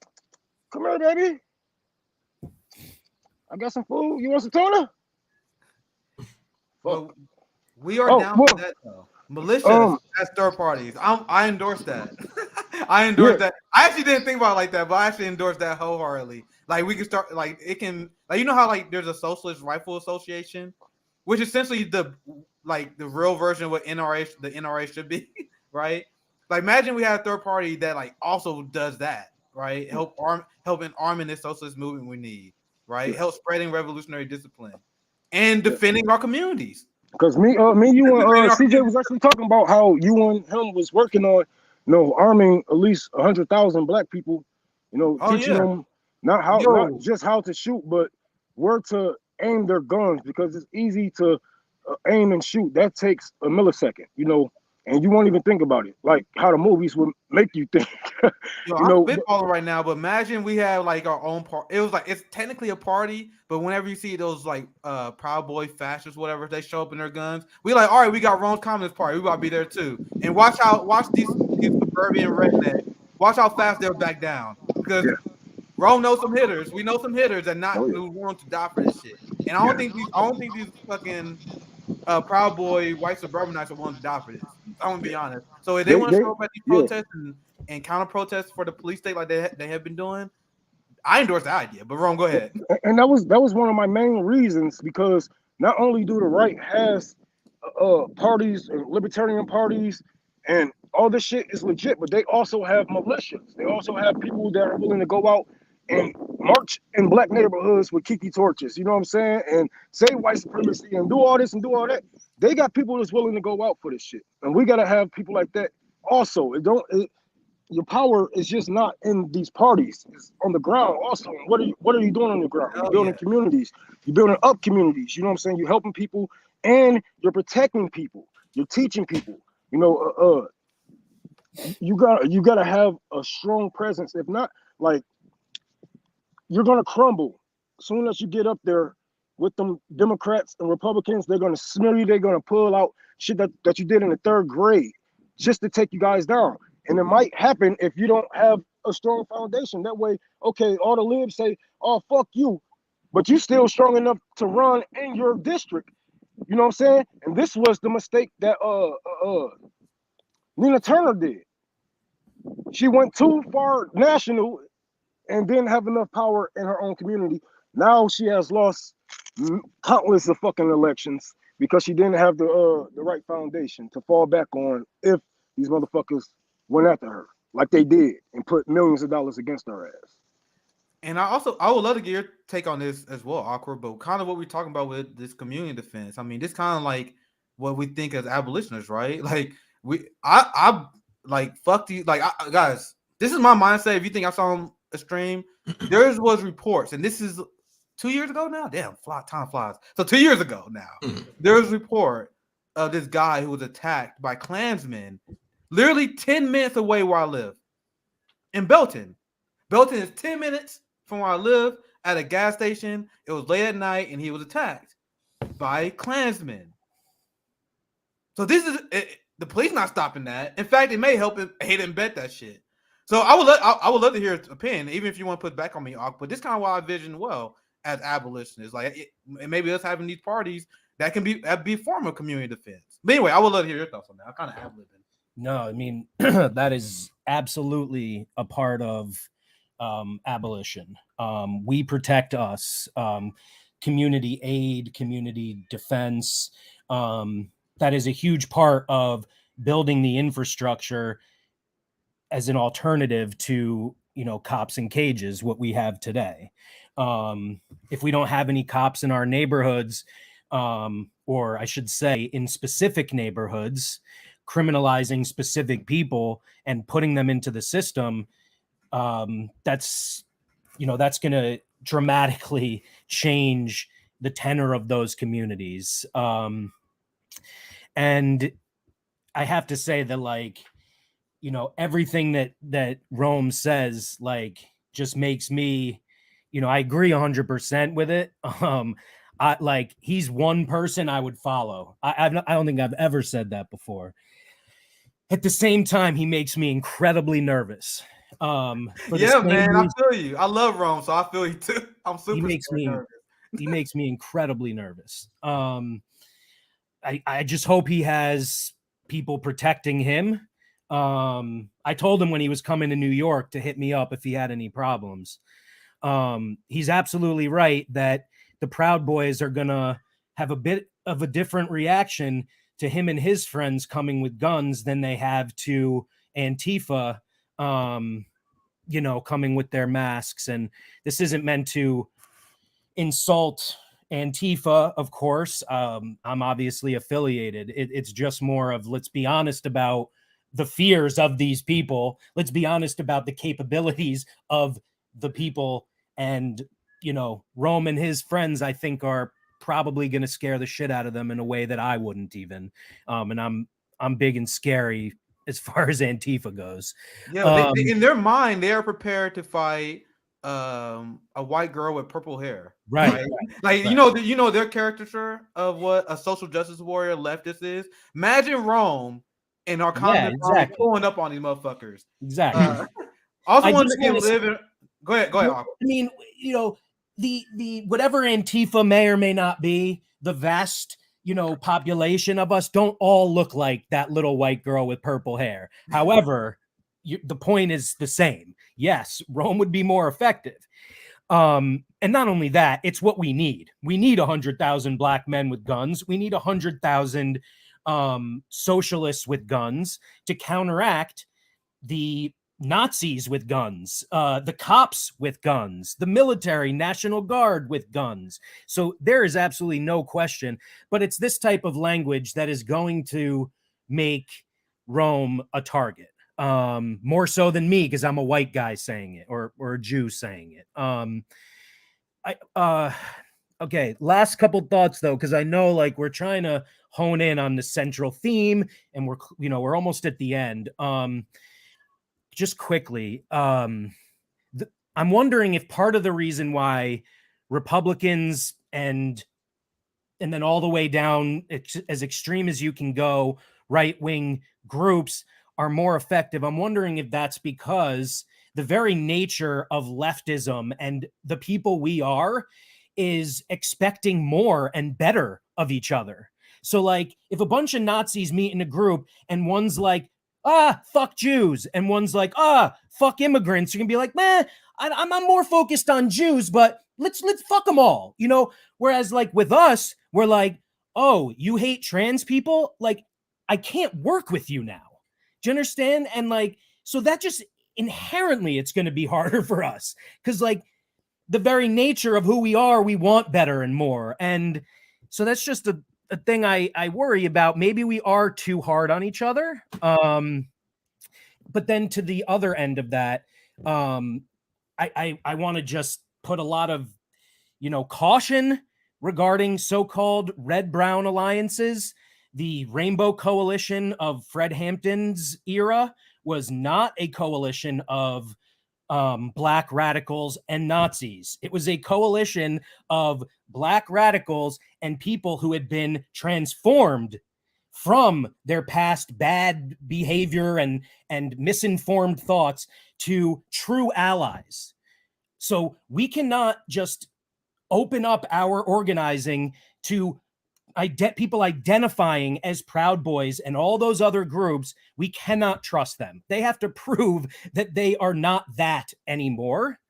Come here, baby. I got some food. You want some tuna? Well, we are down for that though. Militias as third parties. I endorse that. I endorse that. I actually didn't think about it like that, but I actually endorse that wholeheartedly. Like we can start, like it can, like, you know how like there's a Socialist Rifle Association, which is essentially the real version of what the NRA should be, right? Like imagine we had a third party that like also does that, right? Helping arming this socialist movement we need, right? Help spreading revolutionary discipline and defending our communities. Because you and CJ was actually talking about how you and him was working on, you know, arming at least 100,000 black people, you know, teaching them not just how to shoot, but where to aim their guns, because it's easy to aim and shoot. That takes a millisecond, you know, and you won't even think about it, like how the movies would make you think. Yo, I'm spitballing right now, but imagine we have like our own part. It was like, it's technically a party, but whenever you see those like Proud Boy fascists, whatever, they show up in their guns, we like, all right, we got Rome's Communist Party, we gotta be there too. And watch these suburban rednecks, watch how fast they'll back down, because Rome knows some hitters. We know some hitters that not willing to die for this shit. And I don't think these fucking Proud Boy white suburbanites are willing to die for this. I'm gonna be honest. So if they want to show up at these protests and counter protests for the police state like they have been doing, I endorse the idea. But Rome, go ahead. And that was one of my main reasons, because not only do the right has parties, libertarian parties, and all this shit is legit, but they also have militias. They also have people that are willing to go out and march in black neighborhoods with kiki torches, you know what I'm saying, and say white supremacy and do all this and do all that. They got people that's willing to go out for this shit, and we gotta have people like that also. Your power is just not in these parties; it's on the ground also. And what are you doing on the ground? You're building communities. You're building up communities. You know what I'm saying? You're helping people, and you're protecting people. You're teaching people. You know, you gotta have a strong presence. If not, like, you're gonna crumble. As soon as you get up there with them Democrats and Republicans, they're gonna smear you. They're gonna pull out shit that you did in the 3rd grade just to take you guys down. And it might happen if you don't have a strong foundation. That way, okay, all the libs say, "Oh, fuck you," but you still strong enough to run in your district. You know what I'm saying? And this was the mistake that Nina Turner did. She went too far national and didn't have enough power in her own community. Now she has lost countless of fucking elections because she didn't have the right foundation to fall back on if these motherfuckers went after her like they did and put millions of dollars against her ass. And I would love to get your take on this as well, Awkward, but kind of what we're talking about with this community defense. I mean, this kind of like what we think as abolitionists, right? Like I like fuck these, like guys, this is my mindset. If you think I saw him a stream, there was reports, and this is 2 years ago now. Damn, time flies. So 2 years ago now, there was a report of this guy who was attacked by Klansmen, literally 10 minutes away where I live, in Belton. Belton is 10 minutes from where I live at a gas station. It was late at night, and he was attacked by Klansmen. So this is the police not stopping that. In fact, it may help hate and bet that shit. So I would love to hear his opinion, even if you want to put back on me, but this kind of what I envision well as abolitionists, like maybe us having these parties that can be a form of community defense. But anyway, I would love to hear your thoughts on that. I'm kind of ad-libbing. No, I mean that is absolutely a part of abolition. We protect us, community aid, community defense. That is a huge part of building the infrastructure as an alternative to, cops in cages, what we have today. If we don't have any cops in our neighborhoods, or I should say in specific neighborhoods, criminalizing specific people and putting them into the system, that's going to dramatically change the tenor of those communities. And I have to say that, like, everything that Rome says, like, just makes me, I agree 100% with it. He's one person I would follow. I don't think I've ever said that before. At the same time, he makes me incredibly nervous. Yeah, man, I feel you. I love Rome, so I feel you too. I'm super nervous. He makes me incredibly nervous. I just hope he has people protecting him. I told him when he was coming to New York to hit me up if he had any problems. He's absolutely right that the Proud Boys are gonna have a bit of a different reaction to him and his friends coming with guns than they have to Antifa, coming with their masks. And this isn't meant to insult Antifa, of course. I'm obviously affiliated. It's just more of, let's be honest about the fears of these people. Let's be honest about the capabilities of the people. And, Rome and his friends, I think, are probably going to scare the shit out of them in a way that I wouldn't even. And I'm big and scary as far as Antifa goes. Yeah, in their mind, they are prepared to fight a white girl with purple hair, right? Like, right. Their caricature of what a social justice warrior leftist is. Imagine Rome and our communist army pulling up on these motherfuckers. Exactly. Also, want to live in. Go ahead. I mean, the whatever Antifa may or may not be, the vast population of us don't all look like that little white girl with purple hair. However, the point is the same. Yes, Rome would be more effective. And not only that, it's what we need. We need 100,000 black men with guns. We need 100,000 socialists with guns to counteract the Nazis with guns, the cops with guns, the military, National Guard with guns. So there is absolutely no question, but it's this type of language that is going to make Rome a target. More so than me, because I'm a white guy saying it, or a Jew saying it. Okay, last couple thoughts though, because I know like we're trying to hone in on the central theme, and we're almost at the end. Just quickly, I'm wondering if part of the reason why Republicans and then all the way down as extreme as you can go, right-wing groups are more effective. I'm wondering if that's because the very nature of leftism and the people we are is expecting more and better of each other. So like if a bunch of Nazis meet in a group and one's like, fuck Jews, and one's like, fuck immigrants, you're gonna be like, man, I'm more focused on Jews, but let's fuck them all, you know? Whereas like with us, we're like, oh, you hate trans people? Like, I can't work with you now. Do you understand? And like, so that just inherently it's gonna be harder for us. Cause like the very nature of who we are, we want better and more. And so that's just a thing I worry about. Maybe we are too hard on each other. But then to the other end of that, I want to just put a lot of, caution regarding so-called red-brown alliances. The Rainbow Coalition of Fred Hampton's era was not a coalition of Black radicals and Nazis. It was a coalition of Black radicals and people who had been transformed from their past bad behavior and misinformed thoughts to true allies. So we cannot just open up our organizing to people identifying as Proud Boys and all those other groups. We cannot trust them. They have to prove that they are not that anymore.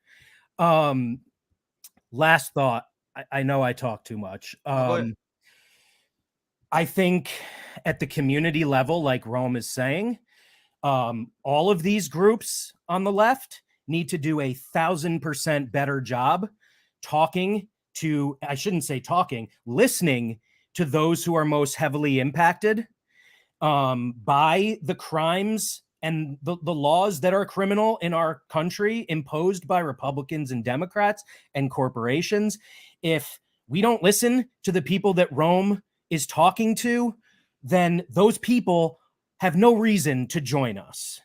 Last thought. I know I talk too much. I think at the community level, like Rome is saying, all of these groups on the left need to do 1,000% better job listening to those who are most heavily impacted by the crimes and the laws that are criminal in our country imposed by Republicans and Democrats and corporations. If we don't listen to the people that Rome is talking to, then those people have no reason to join us.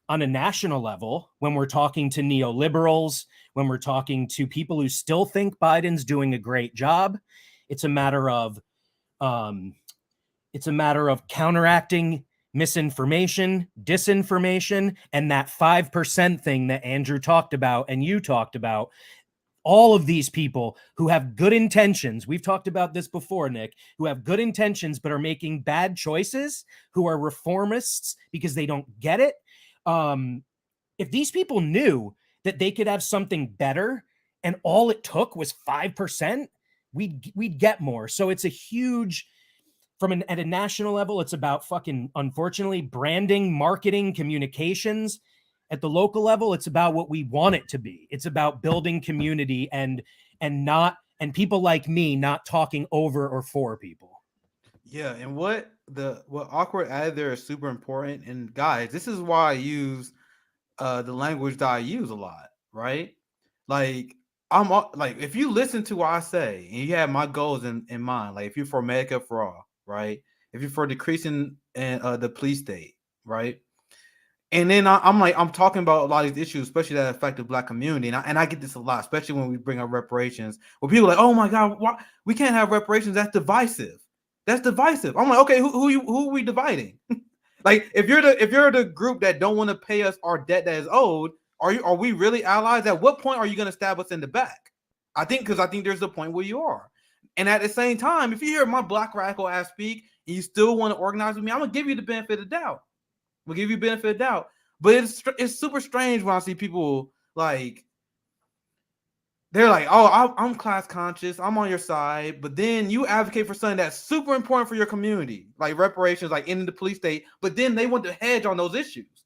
On a national level, when we're talking to neoliberals, when we're talking to people who still think Biden's doing a great job, it's a matter of counteracting misinformation, disinformation, and that 5% thing that Andrew talked about and you talked about. All of these people who have good intentions, we've talked about this before, Nick, who have good intentions but are making bad choices, who are reformists because they don't get it. If these people knew that they could have something better and all it took was 5%, we'd get more. So it's a huge, at a national level, it's about fucking, unfortunately, branding, marketing, communications. At the local level, it's about what we want it to be. It's about building community and people like me not talking over or for people. Yeah, and what Awkward added there is super important. And guys, this is why I use the language that I use a lot, right? Like like if you listen to what I say and you have my goals in mind, like if you're for Medicare for all, right? If you're for decreasing the police state, right? And then I'm talking about a lot of these issues, especially that affect the Black community, and I get this a lot, especially when we bring up reparations. Where people are like, oh my God, why we can't have reparations? That's divisive. That's divisive. I'm like, okay, who are we dividing? Like, if you're the group that don't want to pay us our debt that is owed, are we really allies? At what point are you going to stab us in the back? I think there's a point where you are. And at the same time, if you hear my Black radical ass speak and you still want to organize with me, I'm gonna give you the benefit of the doubt. We'll give you benefit of doubt. But it's super strange when I see people like, they're like, oh, I'm class conscious, I'm on your side, but then you advocate for something that's super important for your community, like reparations, like ending the police state, but then they want to hedge on those issues.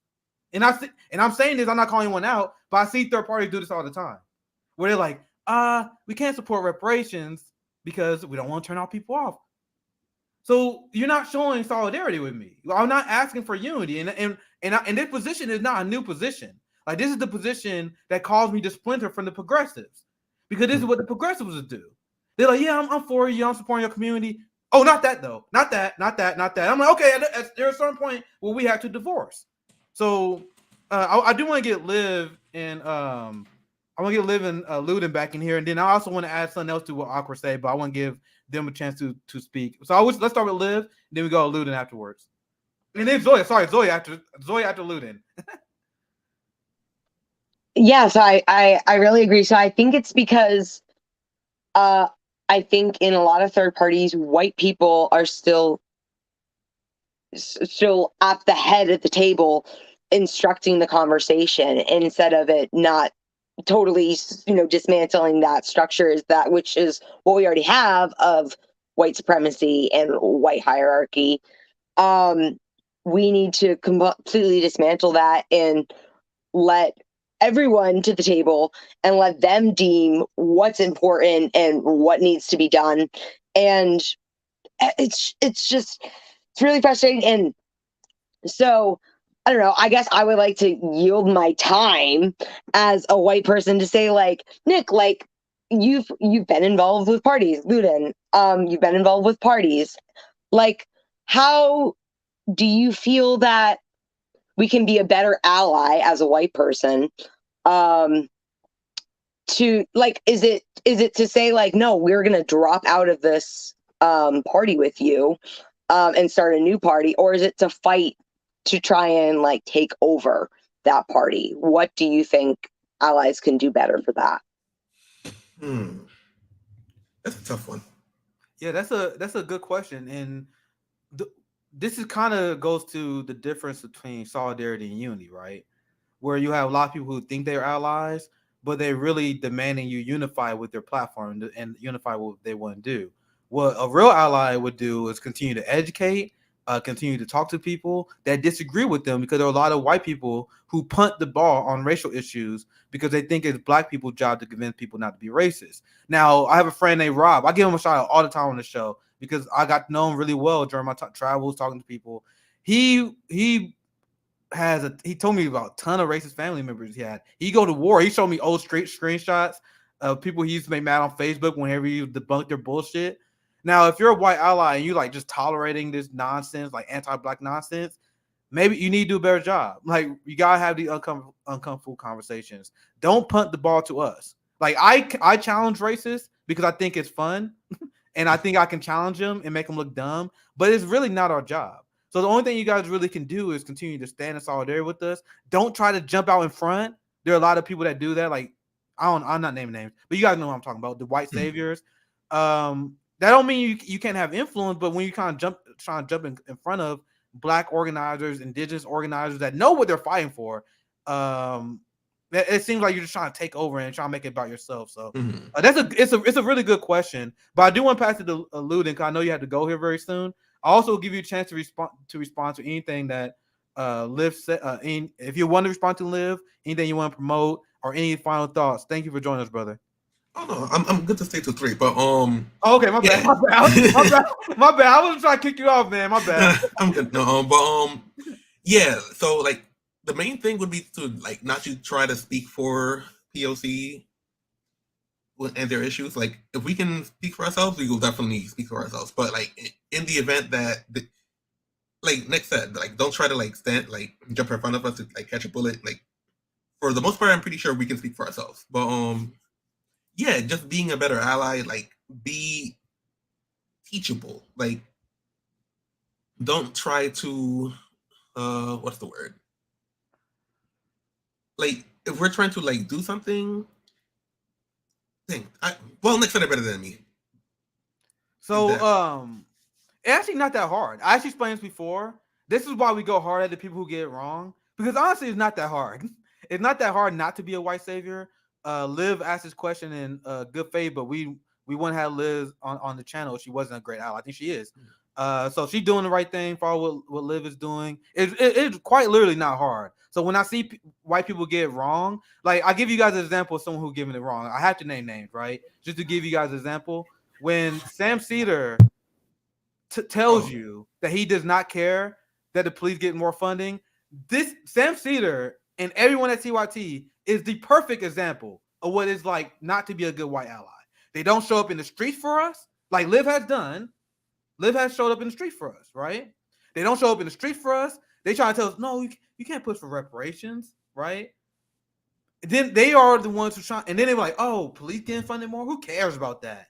And I'm saying this, I'm not calling anyone out, but I see third parties do this all the time, where they're like, we can't support reparations because we don't want to turn our people off. So you're not showing solidarity with me. I'm not asking for unity, and this position is not a new position. Like, this is the position that caused me to splinter from the progressives, because this is what the progressives would do. They're like, yeah, I'm for you, I'm supporting your community. Oh, not that though, not that. I'm like, okay, there's a certain point where we have to divorce. So I do want to get Liv and I want to get Liv and Luden back in here, and then I also want to add something else to what Awkward say, but I want to give them a chance to speak. So let's start with Liv, then we go to Luden afterwards, and then Zoya. Sorry, Zoya after Luden. Yeah, so I really agree. So I think it's because I think in a lot of third parties, white people are still at the head of the table instructing the conversation, instead of it not totally, dismantling that structure, which is what we already have of white supremacy and white hierarchy. We need to completely dismantle that and let everyone to the table and let them deem what's important and what needs to be done. And it's really frustrating. And so I don't know, I guess I would like to yield my time as a white person to say, like, Nick, like, you've been involved with parties, Luden, you've been involved with parties. Like, how do you feel that we can be a better ally as a white person? To, like, is it to say, like, no, we're gonna drop out of this party with you and start a new party, or is it to fight to try and, like, take over that party? What do you think allies can do better for that? That's a tough one. Yeah, that's a good question, and this is kind of goes to the difference between solidarity and unity, right? Where you have a lot of people who think they're allies, but they're really demanding you unify with their platform and unify what they want to do. What a real ally would do is continue to educate, continue to talk to people that disagree with them, because there are a lot of white people who punt the ball on racial issues because they think it's black people's job to convince people not to be racist. Now, I have a friend named Rob. I give him a shout out all the time on the show because I got to know him really well during my travels, talking to people. He told me about a ton of racist family members he had. He go to war. He showed me old straight screenshots of people he used to make mad on Facebook whenever he debunked their bullshit. Now, if you're a white ally and you like just tolerating this nonsense, like anti-black nonsense, maybe you need to do a better job. Like, you gotta have these uncomfortable conversations. Don't punt the ball to us. Like, I challenge racists because I think it's fun, and I think I can challenge them and make them look dumb. But it's really not our job. So the only thing you guys really can do is continue to stand in solidarity with us. Don't try to jump out in front. There are a lot of people that do that. Like, I'm not naming names, but you guys know what I'm talking about. The white saviors. That don't mean you can't have influence, but when you trying to jump in front of black organizers, indigenous organizers that know what they're fighting for, it seems like you're just trying to take over and trying to make it about yourself. So it's a really good question. But I do want to pass it to Luden, because I know you have to go here very soon. I'll also give you a chance to respond to anything that Liv said. If you want to respond to Liv, anything you want to promote, or any final thoughts. Thank you for joining us, brother. Oh no, I'm good to stay to 3, but okay, my bad. My bad. I wasn't trying to kick you off, man. My bad. I'm good. No, but yeah. So, like, the main thing would be to, like, not to try to speak for POC and their issues. Like, if we can speak for ourselves, we will definitely speak for ourselves. But, like, in the event that like Nick said, like, don't try to, like, jump in front of us to, like, catch a bullet. Like, for the most part, I'm pretty sure we can speak for ourselves. But yeah, just being a better ally, like, be teachable. Like, don't try to what's the word? Like, if we're trying to, like, do something, Nick said it better than me. So it's actually not that hard. I actually explained this before. This is why we go hard at the people who get it wrong, because honestly, it's not that hard. It's not that hard not to be a white savior. Liv asked this question in good faith, but we wouldn't have Liz on the channel if she wasn't a great ally. I think she is. So she's doing the right thing for what Liv is doing. It's quite literally not hard. So when I see white people get it wrong, like I give you guys an example of someone who's giving it wrong. I have to name names, right? Just to give you guys an example. When Sam Cedar tells you that he does not care that the police get more funding, this Sam Cedar and everyone at TYT is the perfect example of what it's like not to be a good white ally. They don't show up in the streets for us, like Liv has done. Liv has showed up in the street for us, right? They don't show up in the street for us. They try to tell us, no, you can't push for reparations, right? Then they are the ones who try, and then they were like, oh, police getting funded more? Who cares about that?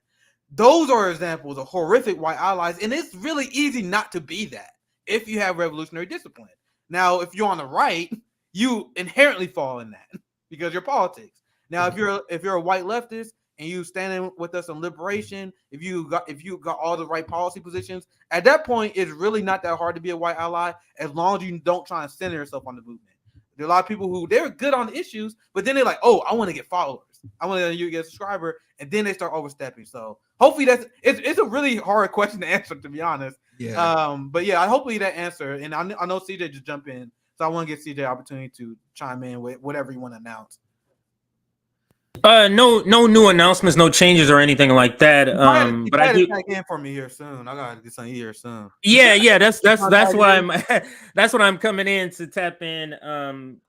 Those are examples of horrific white allies, and it's really easy not to be that if you have revolutionary discipline. Now, if you're on the right, you inherently fall in that because you're politics. Now, if you're a white leftist and you standing with us on liberation, if you got all the right policy positions, at that point, it's really not that hard to be a white ally as long as you don't try and center yourself on the movement. There are a lot of people who they're good on the issues, but then they're like, oh, I want to get followers. I want to get a subscriber, and then they start overstepping. So hopefully it's a really hard question to answer, to be honest. Yeah. But yeah, hopefully that answer. And I know CJ just jumped in, so I want to give CJ opportunity to chime in with whatever you want to announce. No new announcements, no changes or anything like that. But I do tag in for me here soon. I gotta get something here soon. Yeah, that's why I'm that's what I'm coming in to tap in.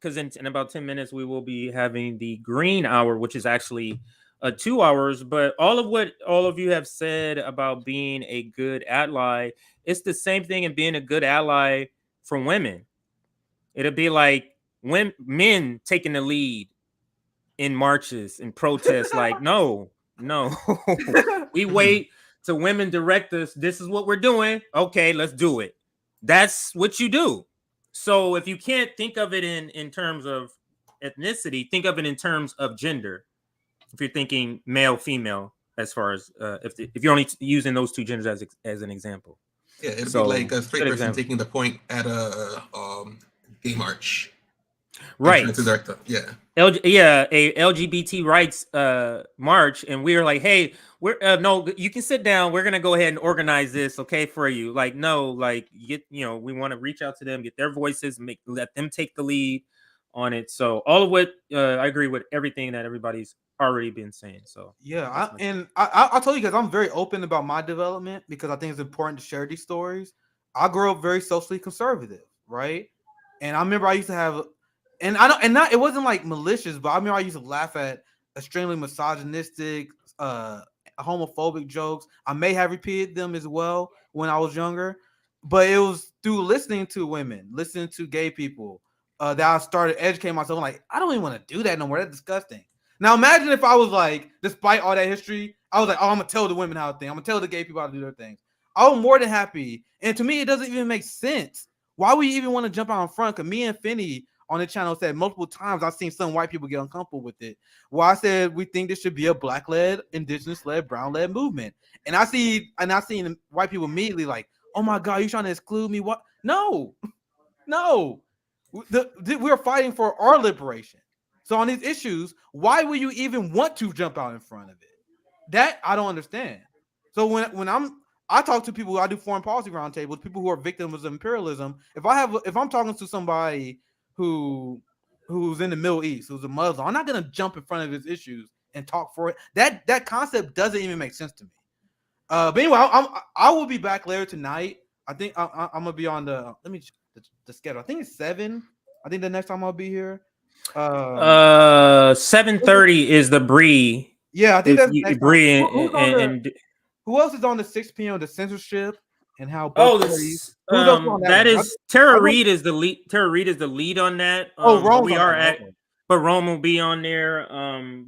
Because in about 10 minutes we will be having the green hour, which is actually 2 hours. But all of what all of you have said about being a good ally, it's the same thing in being a good ally for women. It'll be like when men taking the lead in marches and protests. Like, no, we wait till women direct us. This is what we're doing. Okay, let's do it. That's what you do. So if you can't think of it in terms of ethnicity, think of it in terms of gender. If you're thinking male, female, as far as if you're only using those two genders as an example. Yeah, it'd be like a straight person taking the point at a gay march. Right. Yeah. A LGBT rights march, and we were like, hey, we're no, you can sit down. We're gonna go ahead and organize this, okay, for you. Like, no, like we want to reach out to them, get their voices, let them take the lead on it. So all of what I agree with everything that everybody's already been saying. So yeah, I told you guys I'm very open about my development because I think it's important to share these stories. I grew up very socially conservative, right? And I remember I used to have. And it wasn't like malicious, but I remember I used to laugh at extremely misogynistic, homophobic jokes. I may have repeated them as well when I was younger, but it was through listening to women, listening to gay people, that I started educating myself. I'm like, I don't even want to do that no more. That's disgusting. Now imagine if I was like, despite all that history, I was like, oh, I'm gonna tell the women how to think. I'm gonna tell the gay people how to do their things. I was more than happy. And to me, it doesn't even make sense. Why would you even want to jump out in front? Because me and Finney on the channel said multiple times, I've seen some white people get uncomfortable with it. Well, I said we think this should be a black-led, indigenous-led, brown-led movement. And I seen white people immediately like, oh my God, you trying to exclude me? What? No. We're fighting for our liberation. So on these issues, why would you even want to jump out in front of it? That I don't understand. So when I talk to people, I do foreign policy roundtables, people who are victims of imperialism. If I'm talking to somebody who's in the Middle East, who's a Muslim, I'm not gonna jump in front of his issues and talk for it. That concept doesn't even make sense to me. But anyway, I will be back later tonight. I think I'm gonna be on the the schedule. I think it's 7. I think the next time I'll be here. 7:30 is the Bree. Yeah, I think that's Bree and who else is on the 6 p.m. the censorship and how that is Tara Reid is the lead. Tara Reid is the lead on that. Rome, but Rome will be on there.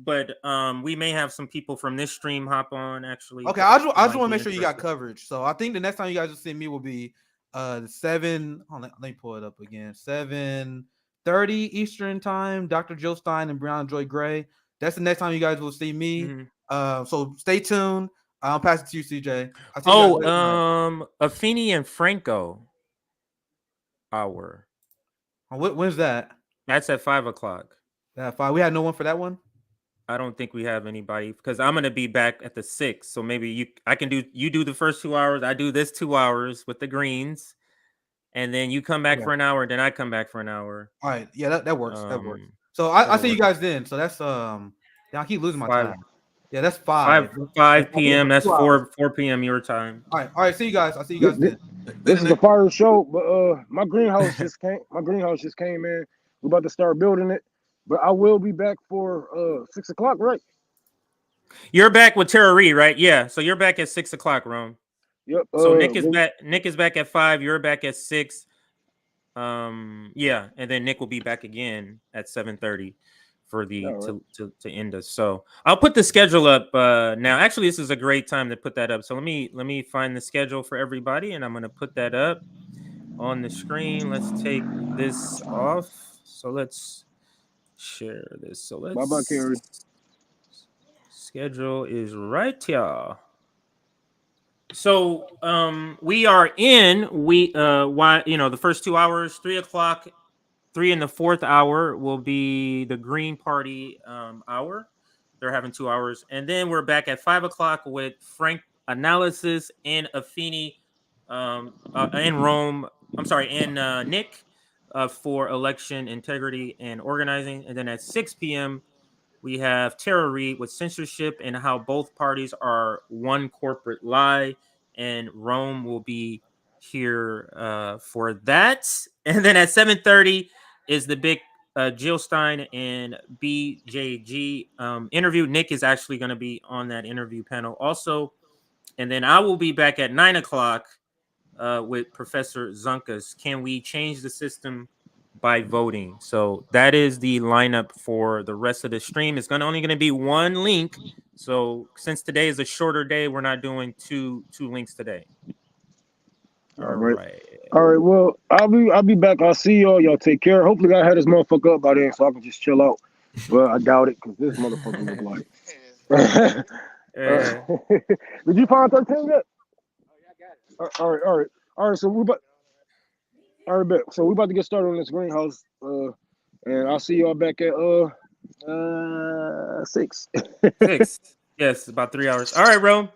But we may have some people from this stream hop on actually. Okay, I just want to make sure you got coverage. So I think the next time you guys will see me will be the 7. Let me pull it up again. 7:30 Eastern time. Dr. Joe Stein and Brown Joy Gray. That's the next time you guys will see me. Mm-hmm. So stay tuned. I'll pass it to you, CJ. Afeni and Franco hour. When's that? That's at 5:00. At 5. We had no one for that one. I don't think we have anybody because I'm gonna be back at the 6. So maybe you do the first 2 hours. I do this 2 hours with the greens, and then you come back Okay. for an hour. Then I come back for an hour. All right. Yeah, that works. That works. Um, So I that'll see you work. guys then. So that's I keep losing my 5 time. Yeah, that's 5 5. 5 p.m. That's 2 hours. 4 p.m. your time. All right. See you guys. I'll see you guys then. This is a fire show, but my greenhouse just came. My greenhouse just came in. We're about to start building it, but I will be back for 6 o'clock, right? You're back with Tara Reid, right? Yeah. So you're back at 6 o'clock, Rome. Yep. So Nick is back. Nick is back at 5. You're back at 6. Yeah, and then Nick will be back again at 7:30 for the to end us. So I'll put the schedule up now. Actually, this is a great time to put that up. So let me find the schedule for everybody, and I'm gonna put that up on the screen. Let's take this off. So let's share this. So let's Bye-bye, Carrie. Schedule is right here. So we are in why the first 2 hours, 3 o'clock, 3 in the 4th hour will be the Green Party hour. They're having 2 hours, and then we're back at 5 o'clock with Frank Analysis and Affini and Rome. I'm sorry, and Nick for election integrity and organizing, and then at 6 p.m. we have Tara Reid with censorship and how both parties are one corporate lie, and Rome will be here for that. And then at 7:30 is the big Jill Stein and BJG interview. Nick is actually going to be on that interview panel also. And then I will be back at 9 o'clock with Professor Zunkas. Can we change the system by voting? So that is the lineup for the rest of the stream. It's only going to be one link. So since today is a shorter day, we're not doing two links today. All right. All right. Well, I'll be back. I'll see y'all. Y'all take care. Hopefully, I had this motherfucker up by then so I can just chill out. But I doubt it because this motherfucker look like. Did you find 13 yet? All right. So we about. All right, bet. So we about to get started on this greenhouse, and I'll see y'all back at 6. 6. Yes, about 3 hours. All right, Rome.